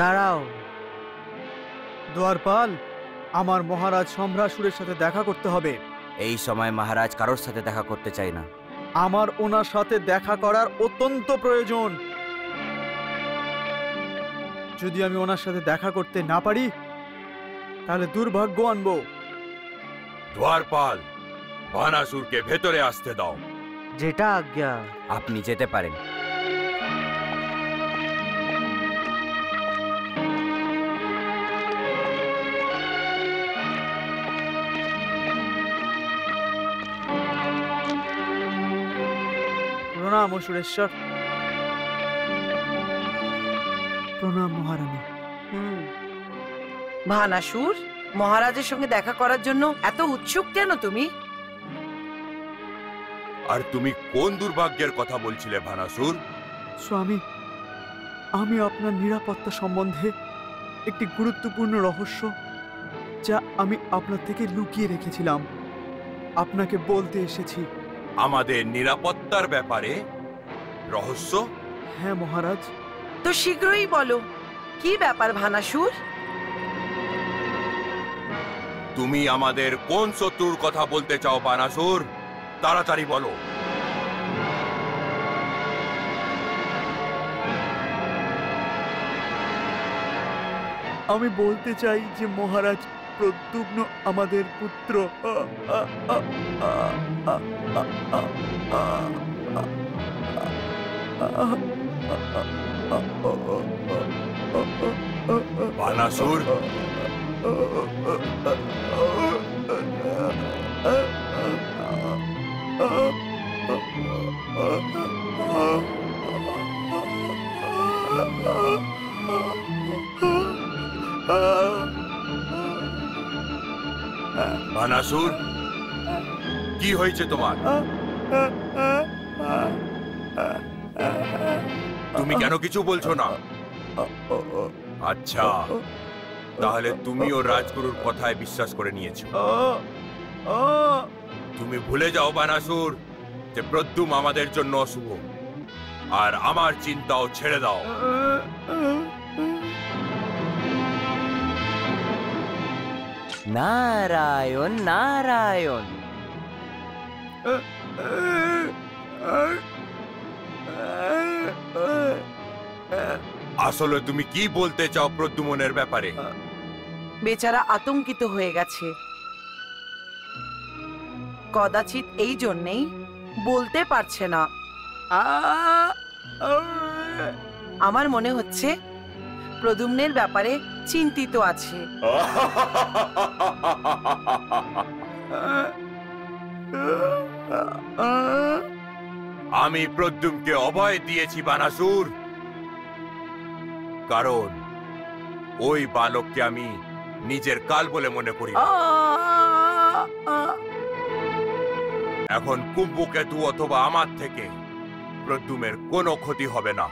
দাঁড়াও। দ্বারপাল, আমার মহারাজ সম্রাসুরের সাথে দেখা করতে হবে। এই সময় মহারাজ কারোর সাথে দেখা করতে চাই না। আমার ওনার সাথে দেখা করার অত্যন্ত প্রয়োজন। যদি আমি ওনার সাথে দেখা করতে না পারি তাহলে দুর্ভাগ্য আনবো। দ্বারপাল, ভানাসুরকে ভেতরে আসতে দাও। যেটা আজ্ঞা। আপনি যেতে পারেন। প্রণাম অসুরেশ্বর। প্রণাম মহারানী। ভানাসুর, মহারাজের সঙ্গে দেখা করার জন্য এত উৎসুক কেন তুমি? আর তুমি কোন দুর্ভাগ্যের কথা বলছিলে ভানাসুর? স্বামী, আমি আপনার নিরাপত্তা সম্বন্ধে একটি গুরুত্বপূর্ণ রহস্য যা আমি আপনার থেকে লুকিয়ে রেখেছিলাম আপনাকে বলতে এসেছি। আমাদের নিরাপত্তার ব্যাপারে রহস্য? হ্যাঁ মহারাজ। তো শীঘ্রই বলো, কি ব্যাপার ভানাসুর? তুমি আমাদের কোন শত্রুর কথা বলতে চাও ভানাসুর? তাড়াতাড়ি বলো। আমি বলতে চাই যে মহারাজ প্রদ্যুম্ন আমাদের পুত্র। ভানাসুর, ভানাসুর, কি হয়েছে তোমার? তুমি কেন কিছু বলছো না? আচ্ছা, তাহলে তুমিও রাজগুরুর কথায় বিশ্বাস করে নিয়েছো। তুমি ভুলে যাও ভানাসুর, যে প্রদ্যুম আমাদের জন্য অশুভ, আর আমার চিন্তাও ছেড়ে দাও। নারায়ণ নারায়ণ। আসলে তুমি কি বলতে চাও প্রদ্যুমনের ব্যাপারে? বেচারা আতঙ্কিত হয়ে গেছে, কদাচিৎ এই জন্যেই বলতে পারছে না। আমার মনে হচ্ছে প্রদ্যুম্নের ব্যাপারে চিন্তিত আছে। আমি প্রদ্যুমকে অভয় দিয়েছি বানাসুর, কারণ ওই বালককে আমি নিজের কাল বলে মনে করি। এখন কুম্ভকেতু অথবা আমার থেকে প্রদ্যুমের কোনো ক্ষতি হবে না।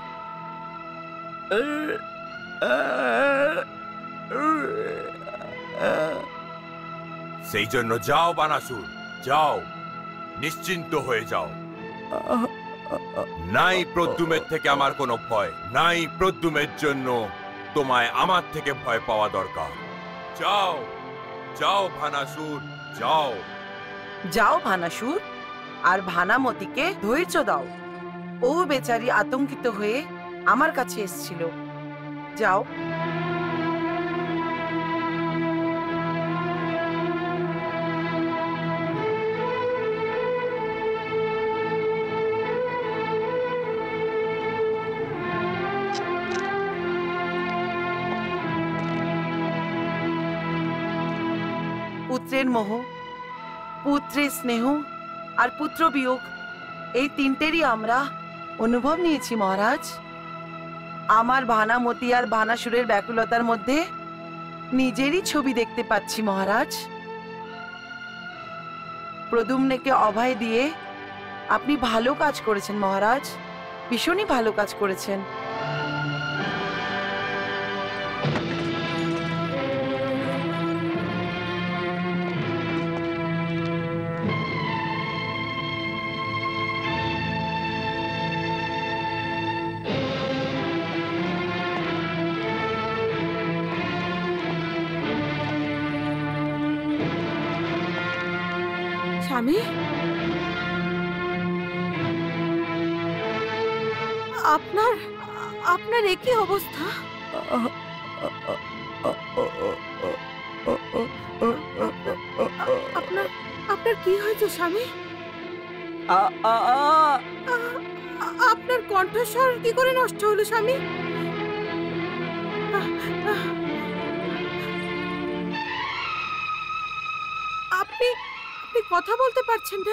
সেই জন্য যাও বানাসুর, যাও, নিশ্চিন্ত হয়ে যাও। নাই প্রদ্যুমের থেকে আমার কোনো ভয়, নাই প্রদ্যুমের জন্য তোমায় আমার থেকে ভয় পাওয়া দরকার। যাও যাও ভানাসুর, যাও। যাও ভানাসুর, আর ভানামতিকে ধৈর্য দাও। ও বেচারি আতঙ্কিত হয়ে আমার কাছে এসেছিল। যাও। পুত্রের মোহ, পুত্রের স্নেহ আর পুত্র বিয়োগ, এই তিনটেরই আমরা অনুভব নিয়েছি মহারাজ। আমার ভানামতি আর ভানাসুরের ব্যাকুলতার মধ্যে নিজেরই ছবি দেখতে পাচ্ছি মহারাজ। প্রদ্যুম্নকে অভয় দিয়ে আপনি ভালো কাজ করেছেন মহারাজ, ভীষণই ভালো কাজ করেছেন। স্বামী, আপনার আপনার একই অবস্থা। আপনার আপনার কি হয়েছে স্বামী? আপনার কণ্ঠস্বর কি করে নষ্ট হলো স্বামী? আপনি আপনি কথা বলতে পারছেন না?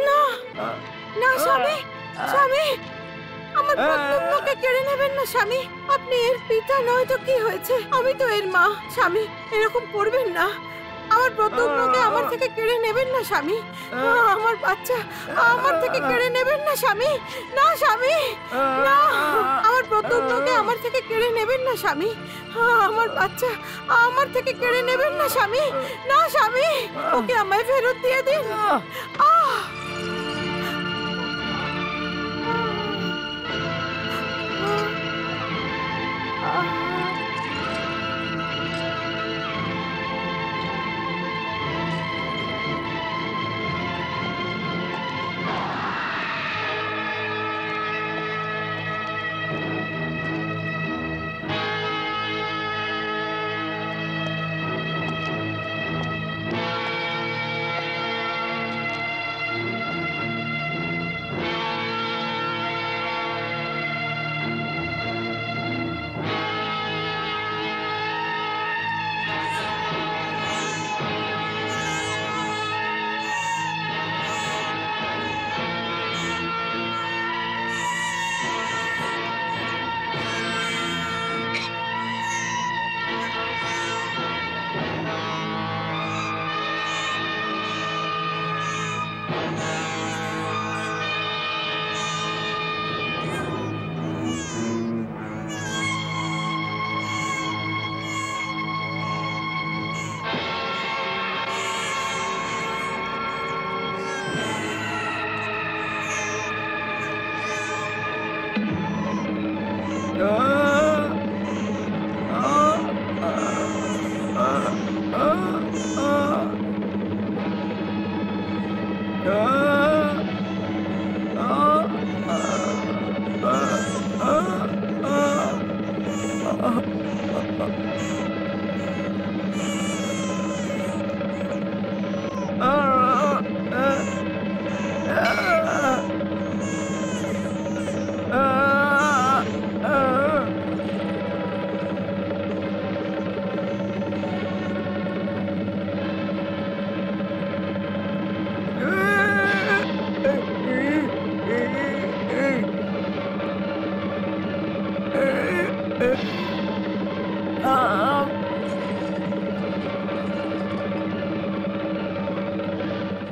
না না স্বামী, স্বামী, আমার প্রদ্যুম্নকে কেড়ে নেবেন না স্বামী। আপনি এর পিতা নয় তো কি হয়েছে? আমি তো এর মা। স্বামী, এরকম করবেন না। আমার প্রদ্যুম্নকে আমার থেকে কেড়ে নেবেন না স্বামী। আমার বাচ্চা আমার থেকে কেড়ে নেবেন না স্বামী। না স্বামী, না, আমার প্রদ্যুম্নকে আমার থেকে কেড়ে নেবেন না স্বামী। আমার বাচ্চা আমার থেকে কেড়ে নেবেন না স্বামী। না স্বামী, ওকে আমায় ফেরত দিয়ে দিন।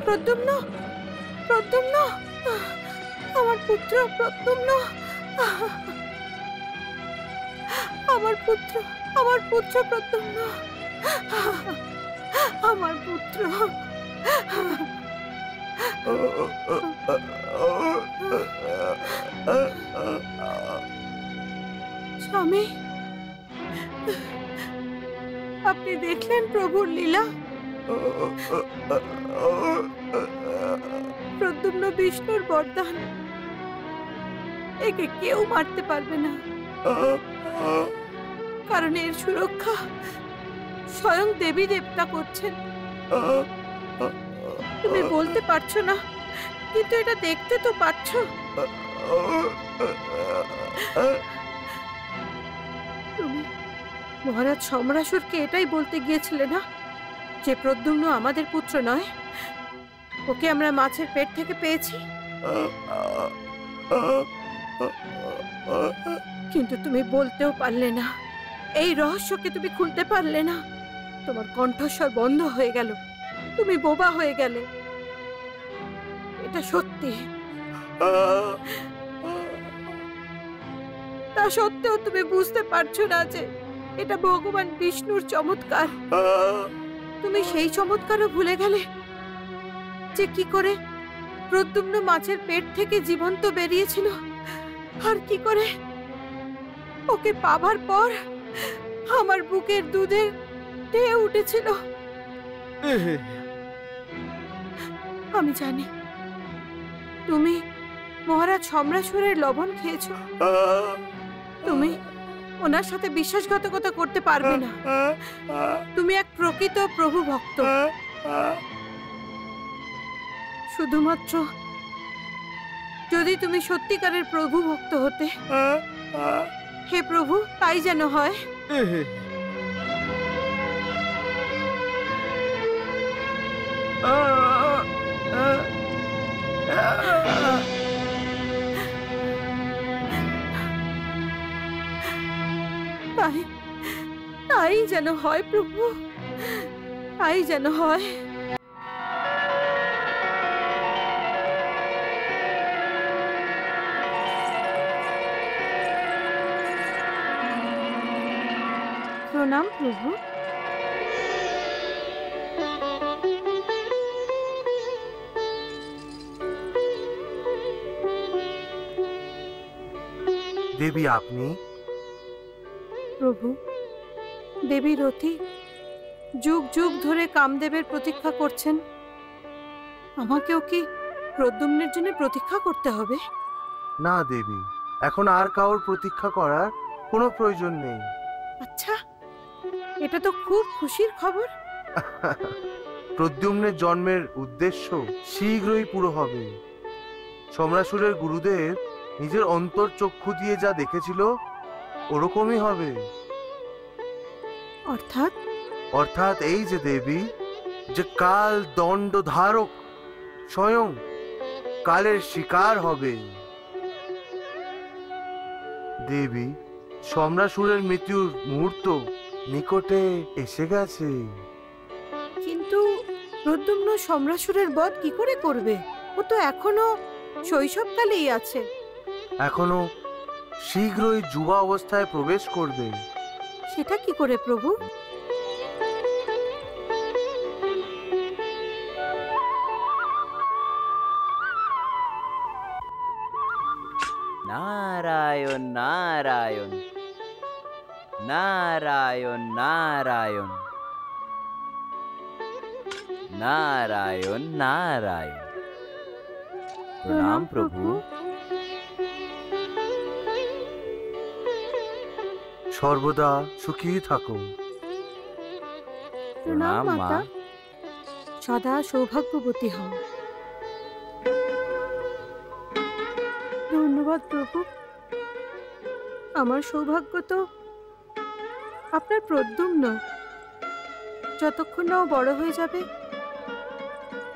প্রদ্যুম্ন, প্রদ্যুম্ন, আমার পুত্র প্রদ্যুম্ন, আমার পুত্র, আমার পুত্র প্রদ্যুম্ন, আমার পুত্র। স্বামী, আপনি দেখলেন প্রভুর লীলা? প্রদ্যুম্ন বিষ্ণুর বরদান, একে কেউ মারতে পারবে না, কারণ এর সুরক্ষা স্বয়ং দেবী দেবতা করছেন। তুমি বলতে পারছো না, কিন্তু এটা দেখতে তো পাচ্ছো। তুমি মহারাজ সম্রাসুরকে এটাই বলতে গিয়েছিলে না যে প্রদ্যুম্ন আমাদের পুত্র নয়, ওকে আমরা মাছের পেট থেকে পেয়েছি। কিন্তু তুমি বলতেও পারলে না, এই রহস্যকে তুমি খুলতে পারলে না। তোমার কণ্ঠস্বর বন্ধ হয়ে গেল, তুমি বোবা হয়ে গেলে। এটা সত্যি, তা সত্ত্বেও তুমি বুঝতে পারছো না যে এটা ভগবান বিষ্ণুর চমৎকার। তুমি সেই চমৎকারও ভুলে গেলে যে কি করে প্রদ্যুম্ন মাছের পেট থেকে জীবন্ত বেরিয়েছিল, আর কি করে ওকে পাবার পর আমার বুকের দুধের ঢেউ উঠেছিল। আমি জানি তুমি মহারাজ সম্রাসুরের লবণ খেয়েছো। তুমি ওনার সাথে বিশ্বাসঘাতকতা করতে পারবে না। তুমি এক প্রকৃত প্রভু ভক্ত। শুধুমাত্র যদি তুমি সত্যিকারের প্রভু ভক্ত হতে, হে প্রভু, তাই যেন হয়। তাই যেন হয় প্রভু, তাই যেন হয়। প্রণাম প্রভু। দেবী আপনি? প্রভু, দেবী রতি যুগ যুগ ধরে কামদেবের প্রতীক্ষা করছেন। আমাকেও কি প্রদ্যুম্নের জন্য প্রতীক্ষা করতে হবে? না দেবী, এখন আর কারোর প্রতীক্ষা করার কোনো প্রয়োজন নেই। আচ্ছা, এটা তো খুব খুশির খবর। প্রদ্যুম্নের জন্মের উদ্দেশ্য শীঘ্রই পুরো হবে। সম্রাসুরের গুরুদেব নিজের অন্তর চক্ষু দিয়ে যা দেখেছিল ওরকমই হবে। অর্থাৎ? অর্থাৎ এই যে দেবী, যে কাল দণ্ড ধারক স্বয়ং কালের শিকার হবে। দেবী, সম্রাসুরের মৃত্যুর মুহূর্ত নিকটে এসে গেছে। কিন্তু প্রদ্যুম্ন সম্রাসুরের বধ কি করে করবে? ও তো এখনো শৈশবকালেই আছে। এখনো শীঘ্রই যুবা অবস্থায় প্রবেশ করবে। সেটা কি করে প্রভু? নারায়ণ নারায়ণ নারায়ণ নারায়ণ নারায়ণ নারায়ণ। প্রণাম প্রভু। সর্বদা সুখী থাকো। প্রণাম মা। মাতা, সদা সৌভাগ্যবতী হও। ধন্যবাদ প্রভু। আমার সৌভাগ্য তো আপনার প্রদ্যুম্ন। যতক্ষণ না ও বড় হয়ে যাবে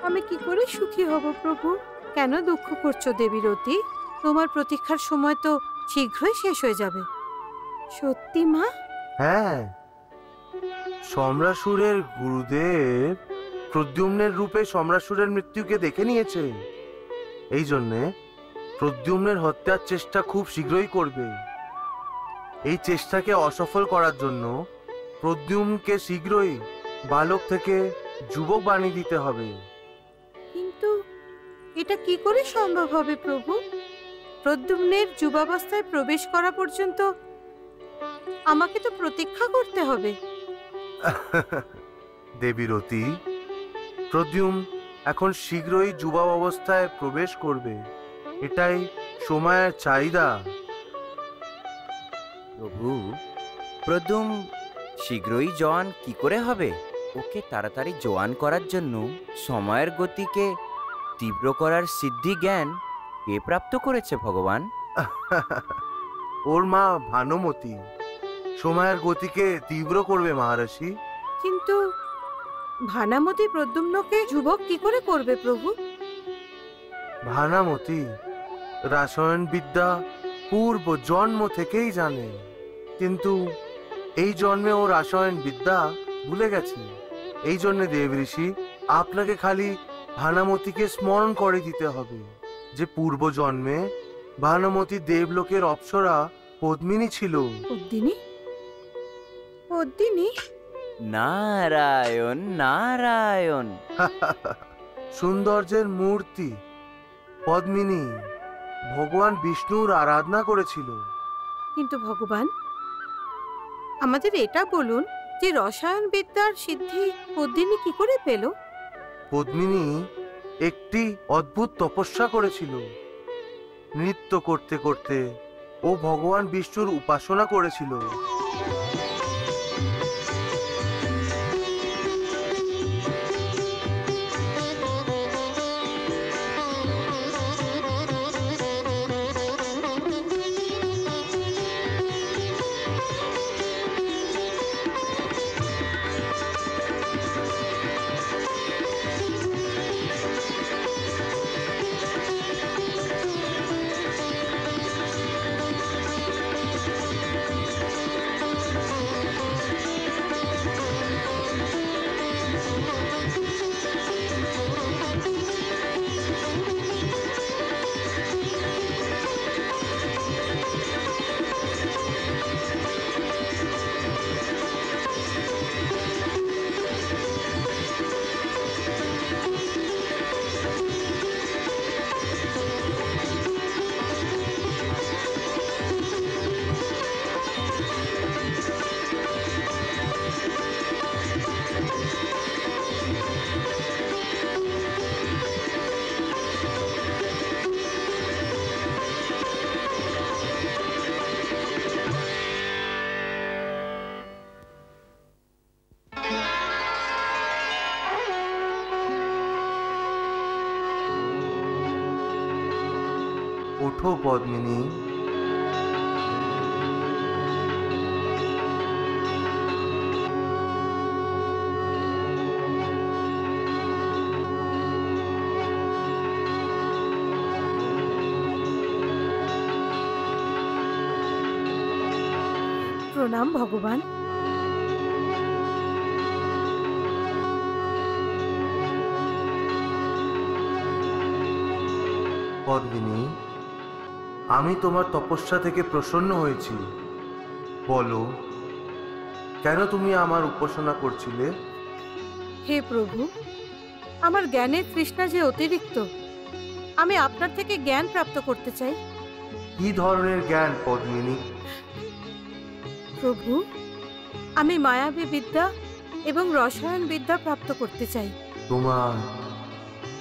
আমি কি করে সুখী হব প্রভু? কেন দুঃখ করছো দেবী রতি? তোমার প্রতীক্ষার সময় তো শীঘ্রই শেষ হয়ে যাবে। সত্যি মা? হ্যাঁ, সম্রাসুরের গুরুদেব প্রদ্যুম্নের রূপে সম্রাসুরের মৃত্যুকে দেখে নিয়েছে। এই জন্যে প্রদ্যুম্নের হত্যার চেষ্টা খুব শীঘ্রই করবে। এই চেষ্টাকে অসফল করার জন্য প্রদ্যুম্নকে শীঘ্রই বালক থেকে যুবক বানিয়ে দিতে হবে। কিন্তু এটা কি করে সম্ভব হবে প্রভু? প্রদ্যুম্নের যুবাবস্থায় প্রবেশ করা পর্যন্ত আমাকে তো প্রতীক্ষা করতে হবে। দেবী রতি, প্রদ্যুম্ন এখন শীঘ্রই যুবা অবস্থায় প্রবেশ করবে। এটাই সময়ের চাহিদা। প্রভু, প্রদ্যুম্ন শীঘ্রই জওয়ান কি করে হবে? ওকে তাড়াতাড়ি জওয়ান করার জন্য সময়ের গতিকে তীব্র করার সিদ্ধি জ্ঞান কে প্রাপ্ত করেছে ভগবান? ওর মা ভানুমতি সময়ের গতিকে তীব্র করবে মহারাশি। কিন্তু ভানামতি প্রদ্যুম্নকে যুবক কি করে করবে প্রভু? ভানামতি রাসায়ন বিদ্যা পূর্ব জন্ম থেকেই জানে, কিন্তু এই জন্মে ও রাসায়ন বিদ্যা ভুলে গেছে। এই জন্য দেব ঋষি আপনাকে খালি ভানামতিকে স্মরণ করে দিতে হবে যে পূর্ব জন্মে ভানুমতি দেবলোকের অপ্সরা পদ্মিনী ছিল। পদ্মিনী? পদ্মিনী? নারায়ণ নারায়ণ। সৌন্দর্যের মূর্তি পদ্মিনী ভগবান বিষ্ণুর আরাধনা করেছিল। কিন্তু ভগবান, আমাদের এটা বলুন যে রসায়ন বিদ্যার সিদ্ধি পদ্মিনী কি করে পেল? পদ্মিনী একটি অদ্ভুত তপস্যা করেছিল। নৃত্য করতে করতে ও ভগবান বিষ্ণুর উপাসনা করেছিল। ওঠো পদ্মিনী। প্রণাম ভগবান। পদ্মিনী, আমি তোমার তপস্যা থেকে প্রসন্ন হয়েছি। বলো, কেন তুমি আমার উপাসনা করছিলে? হে প্রভু, আমার জ্ঞানের তৃষ্ণা যে অতিরিক্ত, আমি আপনার থেকে জ্ঞান প্রাপ্ত করতে চাই। কি ধরনের জ্ঞান পদ্মিনী? প্রভু, আমি মায়াবী বিদ্যা এবং রসায়ন বিদ্যা প্রাপ্ত করতে চাই। তোমার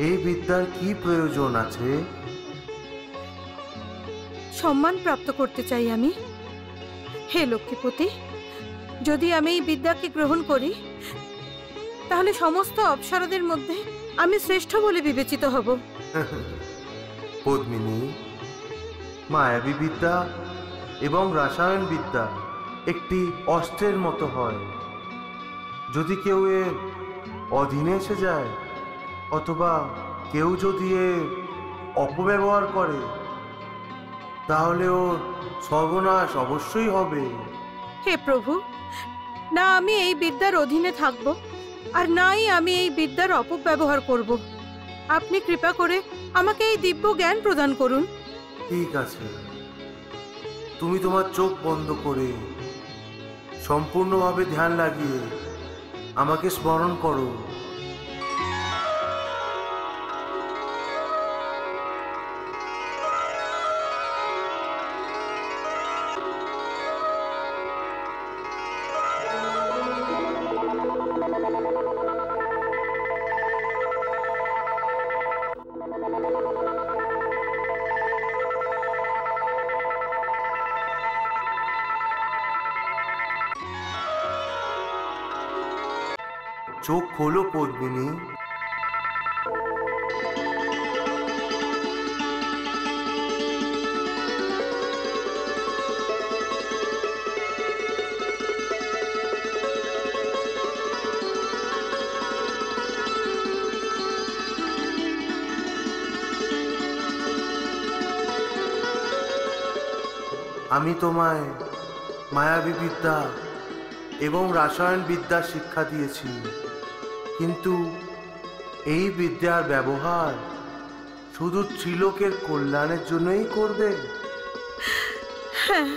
এই বিদ্যার কি প্রয়োজন আছে? সম্মান প্রাপ্ত করতে চাই আমি। হে লক্ষ্মীপতি, যদি আমি এই বিদ্যাকে গ্রহণ করি তাহলে সমস্ত অপ্সরাদের মধ্যে আমি শ্রেষ্ঠ বলে বিবেচিত হব। পদ্মিনী, মায়াবী বিদ্যা এবং রাসায়ন বিদ্যা একটি অস্ত্রের মতো হয়। যদি কেউ এর অধীনে এসে যায় অথবা কেউ যদি এর অপব্যবহার করে তাহলে ওর সর্বনাশ অবশ্যই হবে। হে প্রভু, না আমি এই বিদ্যার অধীনে থাকব আর নাই আমি এই বিদ্যার অপব্যবহার করব। আপনি কৃপা করে আমাকে এই দিব্য জ্ঞান প্রদান করুন। ঠিক আছে, তুমি তোমার চোখ বন্ধ করে সম্পূর্ণভাবে ধ্যান লাগিয়ে আমাকে স্মরণ করো। চোখ খোলো পদ্মিনী। আমি তোমায় মায়াবী বিদ্যা এবং রাসায়ন বিদ্যা শিক্ষা দিয়েছি, কিন্তু এই বিদ্যার ব্যবহার শুধু ত্রিলোকের কল্যাণের জন্যই করবে। হ্যাঁ,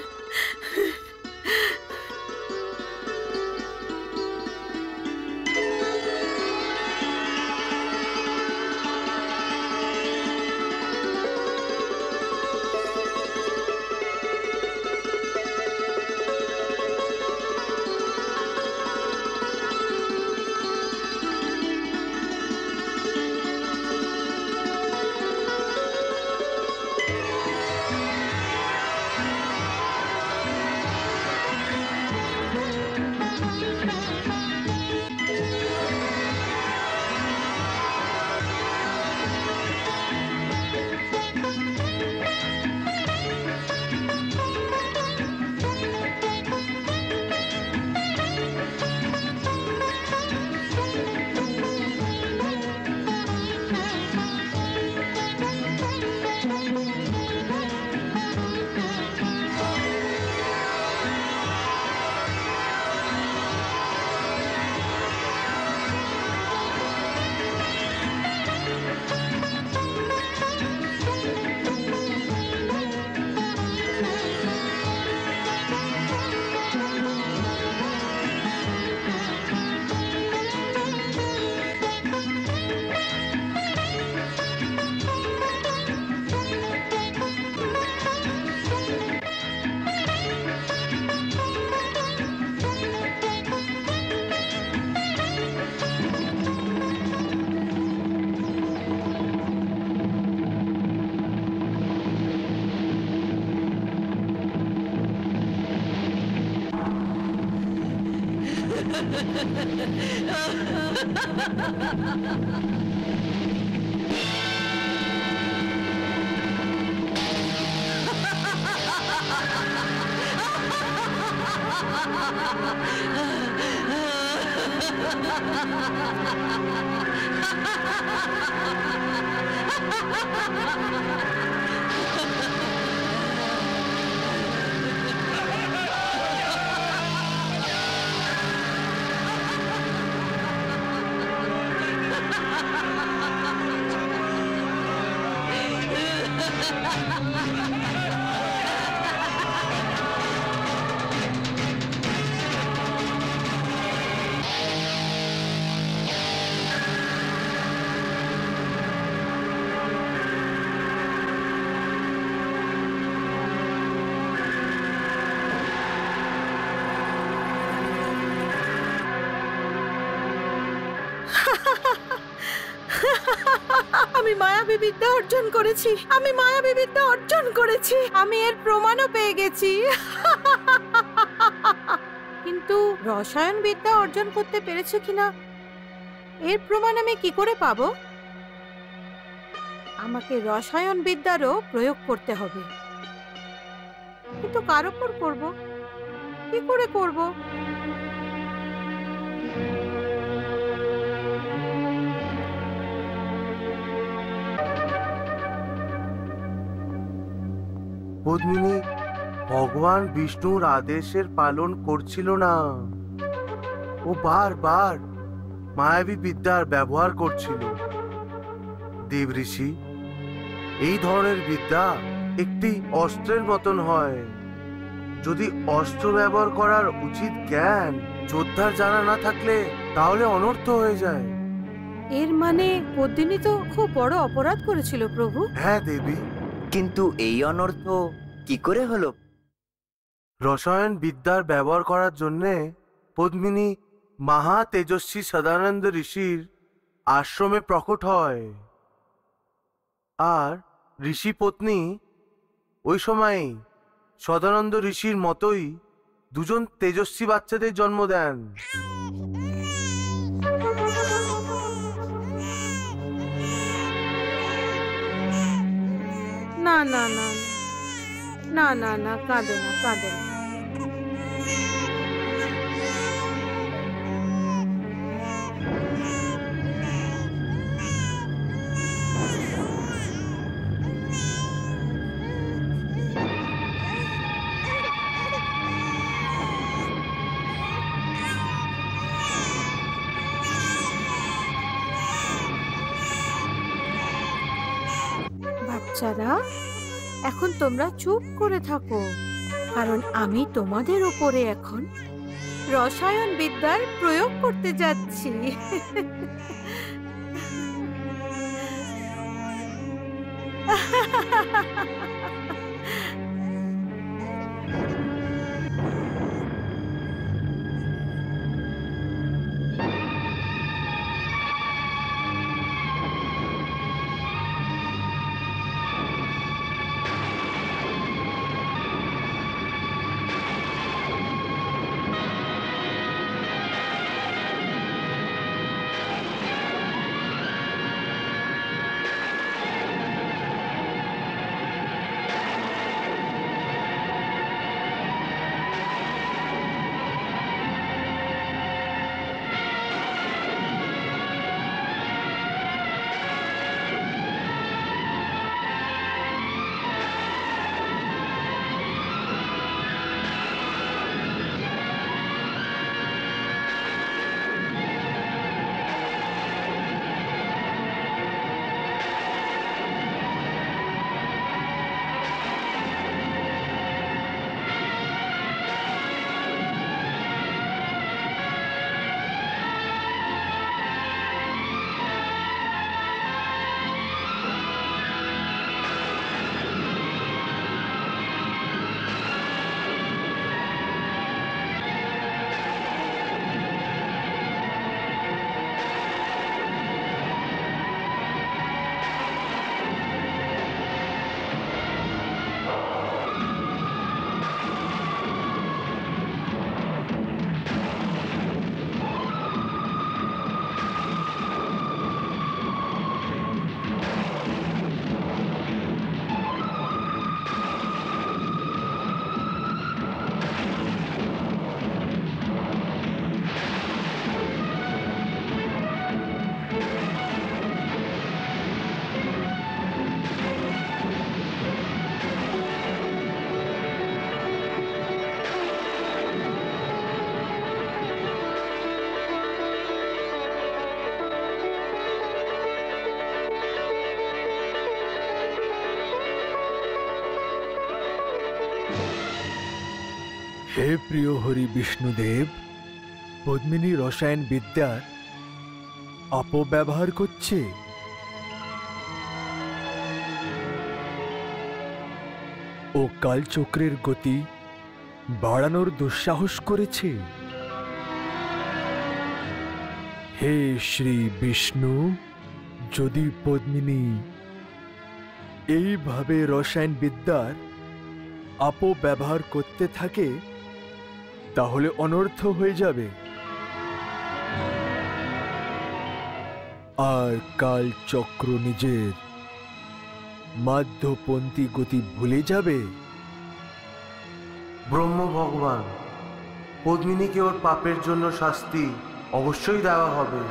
আমি মায়াবী বিদ্যা অর্জন করেছি, আমি মায়াবী বিদ্যা অর্জন করেছি, আমি এর প্রমাণও পেয়ে গেছি। কিন্তু রসায়ন বিদ্যা অর্জন করতে পেরেছে কিনা এর প্রমাণ আমি কি করে পাবো? আমাকে রসায়ন বিদ্যারও প্রয়োগ করতে হবে, কিন্তু কার উপর করব, কি করে করব? পদ্মিনী ভগবান বিষ্ণুর আদেশের পালন করছিল না, ও বারবার মায়াবী বিদ্যার ব্যবহার করছিল। দেব ঋষি, এই ধরনের বিদ্যা একটি অস্ত্রের মতন হয়। যদি অস্ত্র ব্যবহার করার উচিত জ্ঞান যোদ্ধার জানা না থাকলে তাহলে অনর্থ হয়ে যায়। এর মানে পদ্মিনী তো খুব বড় অপরাধ করেছিল প্রভু। হ্যাঁ দেবী। কিন্তু এই অনর্থ কি করে হলো? রসায়ন বিদ্যার ব্যবহার করার জন্যে পদ্মিনী মহা তেজস্বী সদানন্দ ঋষির আশ্রমে প্রকট হয়, আর ঋষি পত্নী ওই সময় সদানন্দ ঋষির মতোই দুজন তেজস্বী বাচ্চাদের জন্ম দেন। না না না না না না, কাঁদে না, কাঁদে না। বাচ্চারা, এখন তোমরা চুপ করে থাকো, কারণ আমি তোমাদের উপরে এখন রসায়ন বিদ্যার প্রয়োগ করতে যাচ্ছি। হে প্রিয় হরি বিষ্ণুদেব, পদ্মিনী রসায়ন বিদ্যার অপব্যবহার করছে। ও কালচক্রের গতি বাড়ানোর দুঃসাহস করেছে। হে শ্রী বিষ্ণু, যদি পদ্মিনী এইভাবে রসায়ন বিদ্যার অপব্যবহার করতে থাকে তাহলে অনর্থ হয়ে যাবে। আর কালচক্র নিজের মাধ্যপন্থী গতি ভুলে যাবে। ব্রহ্ম ভগবান, পদ্মিনীকে ওর পাপের জন্য শাস্তি অবশ্যই দেওয়া হবে।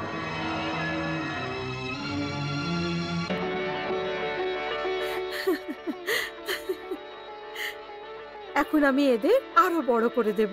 এখন আমি এদের আরো বড় করে দেব।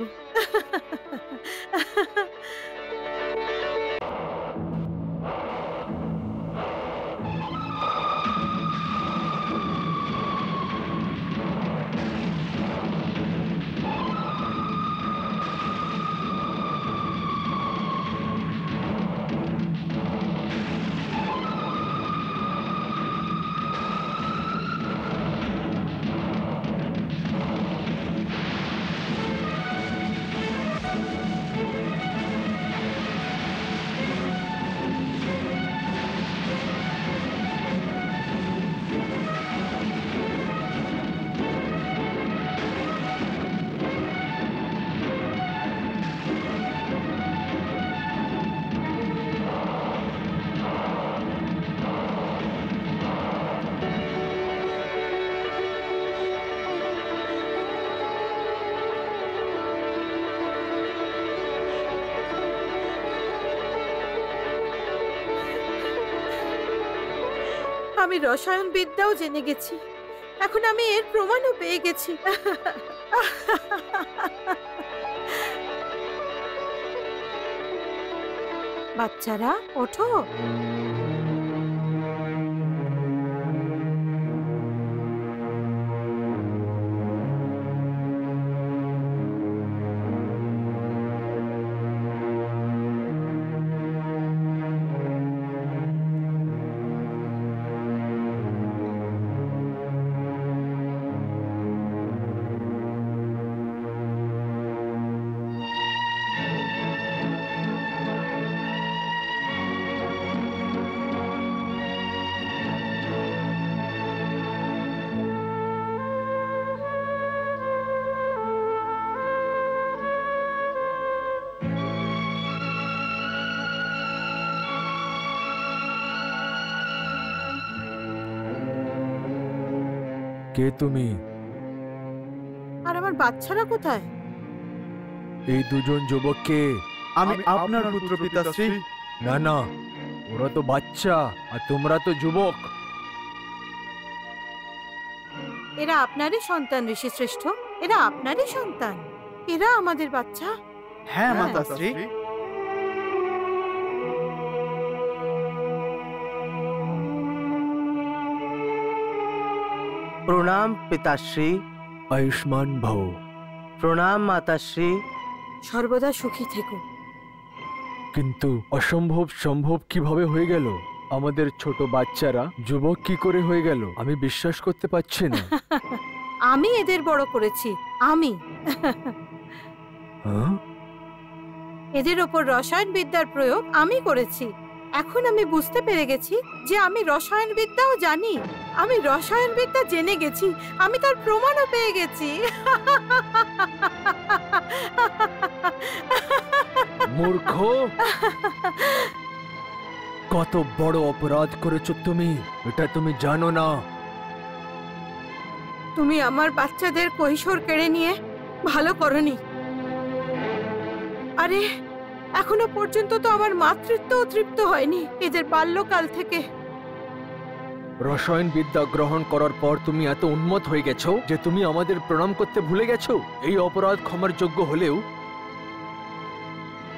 আমি রসায়ন বিদ্যাও জেনে গেছি, এখন আমি এর প্রমাণও পেয়ে গেছি। বাচ্চারা ওঠো। কে তুমি? আর আমার বাচ্চারা কোথায়? এই দুজন যুবক কে? আমি আপনার পুত্র পিতাশ্রী। না না, ওরা তো বাচ্চা আর তোমরা তো যুবক। এরা আপনারই সন্তান ঋষি শ্রেষ্ঠ, এরা আপনারই সন্তান, এরা আমাদের বাচ্চা। হ্যাঁ মাতাশ্রী। প্রণাম পিতাশ্রী। আয়ুষ্মান ভব। প্রণাম মাতাশ্রী। সর্বদা সুখী থেকো। কিন্তু অসম্ভব সম্ভব কিভাবে হয়ে গেল? আমাদের ছোট বাচ্চারা যুবক কি করে হয়ে গেল? আমি বিশ্বাস করতে পারছি না। আমি এদের বড় করেছি, আমি। এদের ওপর রসায়ন বিদ্যার প্রয়োগ আমি করেছি। এখন আমি বুঝতে পেরে গেছি যে আমি রসায়ন বিদ্যাও জানি। আমি রসায়ন বিদ্যা জেনে গেছি, আমি তার প্রমাণও পেয়ে গেছি। মূর্খ, কত বড় অপরাধ করেছো তুমি, এটা তুমি জানো না। তুমি আমার বাচ্চাদের কৈশোর কেড়ে নিয়ে ভালো করনি। আরে এখনো পর্যন্ত তো আমার মাতৃত্বও তৃপ্ত হয়নি এদের বাল্যকাল থেকে। রসায়ন বিদ্যা গ্রহণ করার পর তুমি এত উন্মত্ত হয়ে গেছো যে তুমি আমাদের প্রণাম করতে ভুলে গেছো। এই অপরাধ ক্ষমার যোগ্য হলেও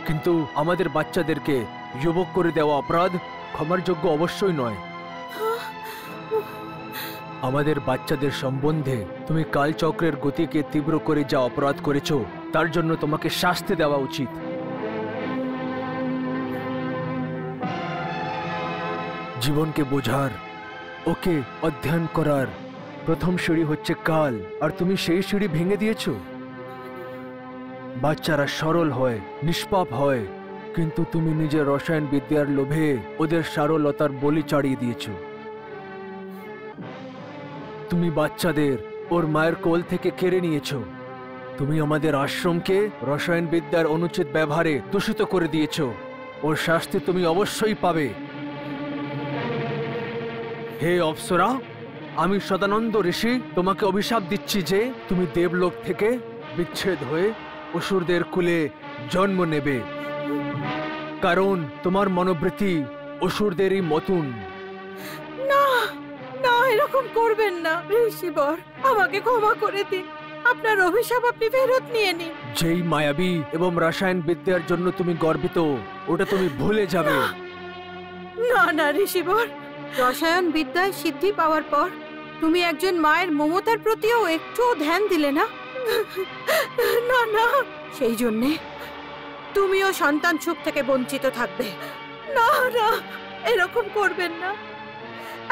কিন্তু আমাদের বাচ্চাদেরকে যুবক করে দেওয়া অপরাধ ক্ষমার যোগ্য অবশ্যই নয়। আমাদের বাচ্চাদের সম্বন্ধে তুমি কালচক্রের গতিকে তীব্র করে যা অপরাধ করেছো তার জন্য তোমাকে শাস্তি দেওয়া উচিত। জীবনকে বোঝার, ওকে অধ্যয়ন করার প্রথম সিঁড়ি হচ্ছে কাল, আর তুমি সেই সিঁড়ি ভেঙে দিয়েছো। বাচ্চারা সরল হয়, নিষ্পাপ হয়, কিন্তু তুমি নিজের রসায়ন বিদ্যার লোভে ওদের সারলতার বলি চাড়িয়ে দিয়েছো। তুমি বাচ্চাদের ওর মায়ের কোল থেকে কেড়ে নিয়েছো। তুমি আমাদের আশ্রমকে রসায়ন বিদ্যার অনুচিত ব্যবহারে দূষিত করে দিয়েছো। ওর শাস্তি তুমি অবশ্যই পাবে। হে অপ্সরা, আমি সদানন্দ ঋষি তোমাকে অভিশাপ দিচ্ছি যে তুমি দেবলোক থেকে বিচ্ছেদ হয়ে অসুরদের কুলে জন্ম নেবে, কারণ তোমার মনোবৃত্তি অসুরদেরই মতন। না না, এরকম করবেন না ঋষিবর, আমাকে ক্ষমা করে দিন। আপনার অভিশাপ আপনি ফেরত নিয়ে নিন। যেই মায়াবী এবং রসায়ন বিদ্যার জন্য তুমি গর্বিত, ওটা তুমি ভুলে যাবে। না না ঋষিবর, রসায়ন বিদ্যায় সিদ্ধি পাওয়ার পর তুমি একজন মায়ের মমতার প্রতিও একটুও ধ্যান দিলে না। না না, সেই জন্যে তুমিও সন্তান সুখ থেকে বঞ্চিত থাকবে। না না, এরকম করবেন না,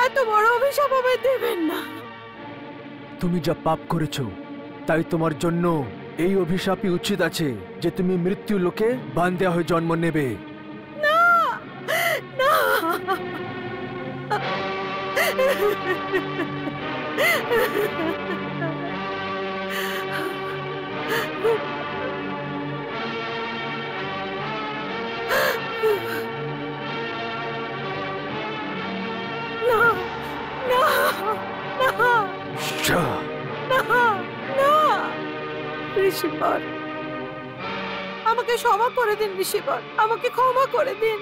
এত বড় অভিশাপ আমায় দেবেন না। তুমি যা পাপ করেছো তাই তোমার জন্য এই অভিশাপই উচিত আছে যে তুমি মৃত্যু লোকে বান্ধিয়া হয়ে জন্ম নেবে। না না, ঋষিবর, আমাকে ক্ষমা করে দিন। ঋষিবর, আমাকে ক্ষমা করে দিন।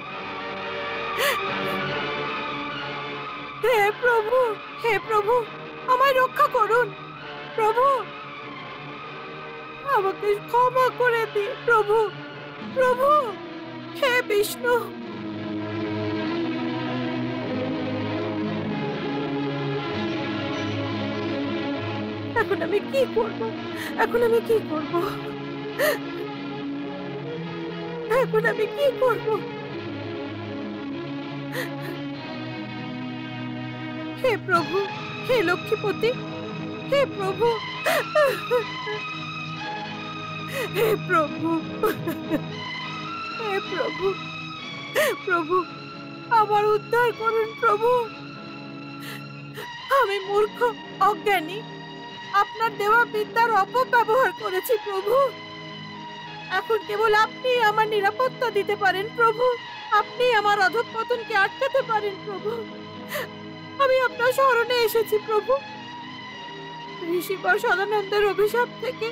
হে প্রভু, হে প্রভু, আমায় রক্ষা করুন। প্রভু, আমাকে ক্ষমা করে দিন। প্রভু, প্রভু, হে বিষ্ণু। এখন আমি কি করব? এখন আমি কি করব? এখন আমি কি করব? হে প্রভু, হে লক্ষ্মীপতি, হে প্রভু, হে প্রভু, হে প্রভু, প্রভু আমার উদ্ধার করুন। প্রভু, আমি মূর্খ, অজ্ঞানী, আপনার দেওয়া বিদ্যার অপব্যবহার করেছি। প্রভু, এখন কেবল আপনি আমার নিরাপত্তা দিতে পারেন। প্রভু, আপনি আমার অধঃপতনকে আটকাতে পারেন। প্রভু, আমি আপনার শরণে এসেছি। প্রভু, ঋষিবর সদানন্দের অভিশাপ থেকে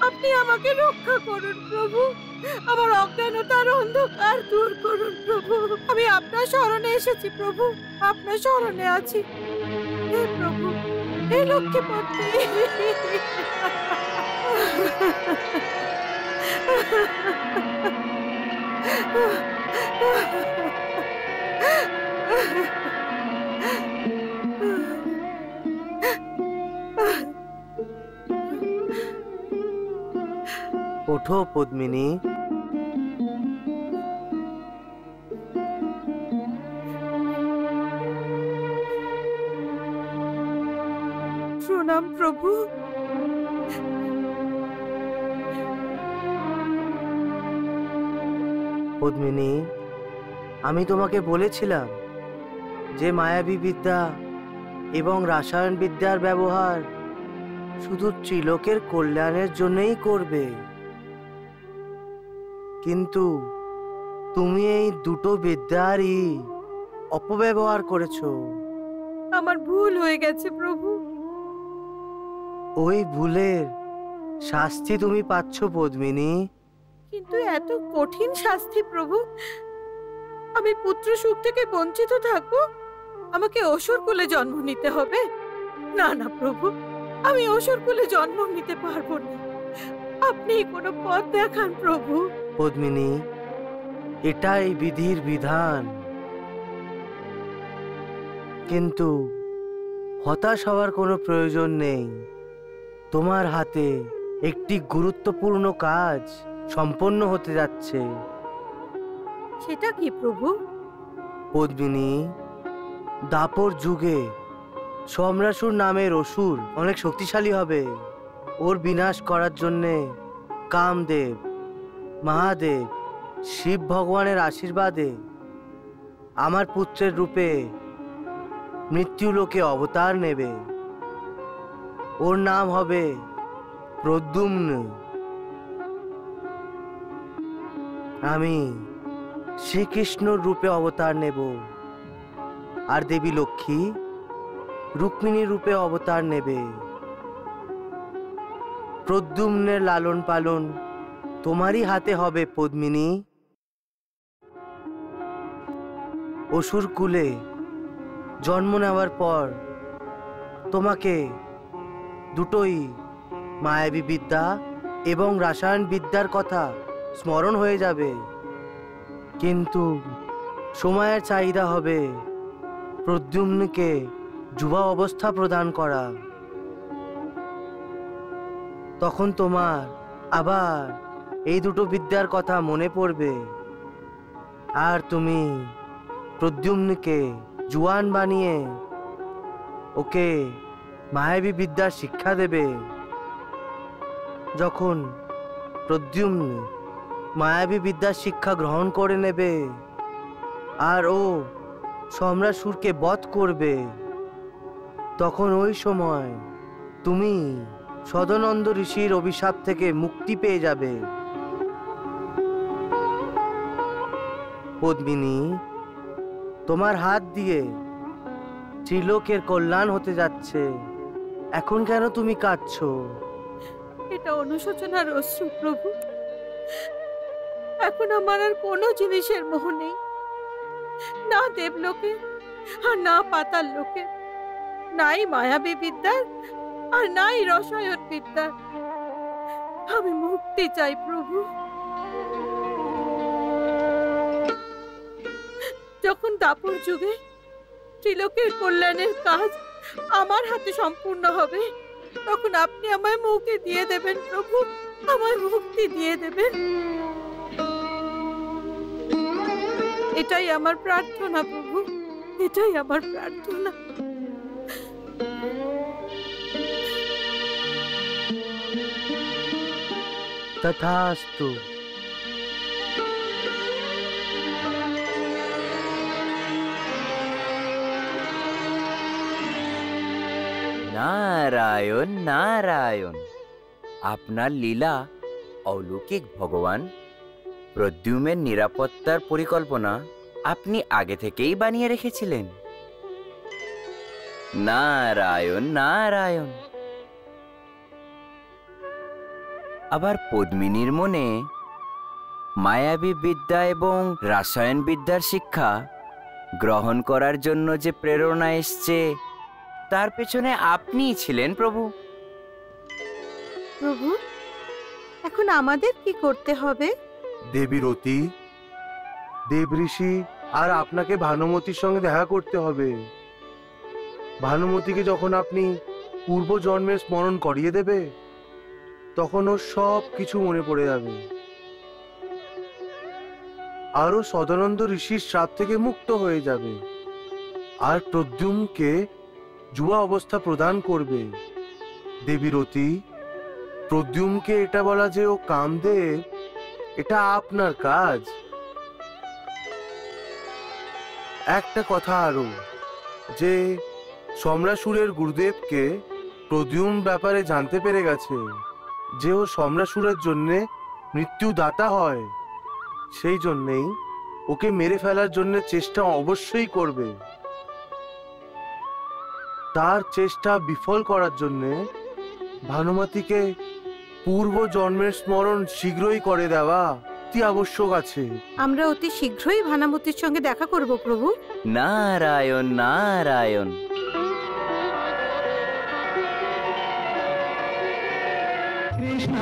আপনি আমাকে রক্ষা করুন। প্রভু, আমার অজ্ঞানতার অন্ধকার দূর করুন। প্রভু, আমি আপনার শরণে এসেছি। প্রভু, আপনার শরণে আছি। হে প্রভু, হে লক্ষ্মীপতি। ওঠো পদ্মিনী। প্রণাম প্রভু। পদ্মিনী, আমি তোমাকে বলেছিলাম যে মায়াবী বিদ্যা এবং রসায়ন বিদ্যার ব্যবহার শুধু ত্রিলোকের কল্যাণের জন্যই করবে, কিন্তু তুমি এই দুটো বিদ্যারই অপব্যবহার করেছো। আমার ভুল হয়ে গেছে প্রভু। ওই ভুলের শাস্তি তুমি পাচ্ছ পদ্মিনী। কিন্তু এত কঠিন শাস্তি প্রভু, আমি পুত্র সুখ থেকে বঞ্চিত থাকবো? আমাকে অসুর কুলে জন্ম নিতে হবে? না না প্রভু, আমি অসুর কুলে জন্ম নিতে পারবো না। আপনি কোনো পথ দেখান প্রভু। পদ্মিনী, এটাই বিধির বিধান, কিন্তু হতাশ হওয়ার কোনো প্রয়োজন নেই। তোমার হাতে একটি গুরুত্বপূর্ণ কাজ সম্পন্ন হতে যাচ্ছে। সেটা কি প্রভু? পদ্মিনী, দাপর যুগে সম্রাসুর নামের অসুর অনেক শক্তিশালী হবে। ওর বিনাশ করার জন্যে কামদেব, মহাদেব, শিব ভগবানের আশীর্বাদে আমার পুত্রের রূপে মৃত্যুলোকে অবতার নেবে। ওর নাম হবে প্রদ্যুম্ন। আমি শ্রীকৃষ্ণর রূপে অবতার নেব, আর দেবী লক্ষ্মী রুক্মিণীর রূপে অবতার নেবে। প্রদ্যুম্নের লালন পালন তোমারই হাতে হবে পদ্মিনী। অসুর কুলে জন্ম নেওয়ার পর তোমাকে দুটোই মায়াবী বিদ্যা এবং রাসায়ন বিদ্যার কথা স্মরণ হয়ে যাবে, কিন্তু সময়ের চাহিদা হবে প্রদ্যুম্নকে যুবা অবস্থা প্রদান করা। তখন তোমার আবার এই দুটো বিদ্যার কথা মনে পড়বে, আর তুমি প্রদ্যুম্নকে জুয়ান বানিয়ে ওকে মায়াবী বিদ্যার শিক্ষা দেবে। যখন প্রদ্যুম্ন মায়াবী বিদ্যার শিক্ষা গ্রহণ করে নেবে আর ও সম্রাসুরকে বধ করবে, তখন ওই সময় তুমি সদানন্দ ঋষির অভিশাপ থেকে মুক্তি পেয়ে যাবে। পদ্মিনী, তোমার হাত দিয়ে ত্রিলোকের কল্যাণ হতে যাচ্ছে, এখন কেন তুমি কাঁদছো? এটা অনুশোচনার অশ্রু প্রভু। এখন আমার আর কোনো জিনিসের মোহ নেই, না দেবলোকে আর না পাতাল লোকে, নাই মায়াবী বিদ্যার আর নাই রসায়ন বিদ্যার। আমি মুক্তি চাই প্রভু। যখন দাপর যুগে ত্রিলোকের কল্যাণের কাজ আমার হাতে সম্পূর্ণ হবে, তখন আপনি আমায় মুক্তি দিয়ে দেবেন প্রভু, আমায় মুক্তি দিয়ে দেবেন। এটাই আমার প্রার্থনা প্রভু, এটাই আমার প্রার্থনা। তথাস্তু। নারায়ণ নারায়ণ, আপনার লীলা অলৌকিক ভগবান। প্রদ্যুম্নের নিরাপত্তার পরিকল্পনা আপনি আগে থেকেই বানিয়ে রেখেছিলেন। নারায়ণ নারায়ণ। আবার পদ্মিনীর মনে মায়াবী বিদ্যা এবং রাসায়ন বিদ্যার শিক্ষা গ্রহণ করার জন্য যে প্রেরণা এসছে, তার পেছনে আপনিই ছিলেন প্রভু। প্রভু, এখন আমাদের কি করতে হবে? দেবী রতি, দেব ঋষি আর আপনাকে ভানুমতির সঙ্গে দেখা করতে হবে। ভানুমতিকে যখন আপনি পূর্ব জন্মের স্মরণ করিয়ে দেবে, তখন ওর সব কিছু মনে পড়ে যাবে, আরও সদানন্দ ঋষির শ্রাপ থেকে মুক্ত হয়ে যাবে, আর প্রদ্যুম্নকে যুবা অবস্থা প্রদান করবে। দেবী রতি, প্রদ্যুম্নকে এটা বলা যে ও কামদেব, এটা আপনার কাজ। একটা কথা আরো, যে সম্রাসুরের গুরুদেবকে প্রদ্যুম্ন ব্যাপারে জানতে পেরে গেছে যে ও সম্রাসুরের জন্যে মৃত্যুদাতা হয়, সেই জন্যেই ওকে মেরে ফেলার জন্য চেষ্টা অবশ্যই করবে। তার চেষ্টা বিফল করার জন্যে ভানুমতিকে পূর্ব জন্মের স্মরণ শীঘ্রই করে দেওয়া অতি আবশ্যক আছে। আমরা অতি শীঘ্রই ভানুমতির সঙ্গে দেখা করব প্রভু। নারায়ণ নারায়ণ। কৃষ্ণ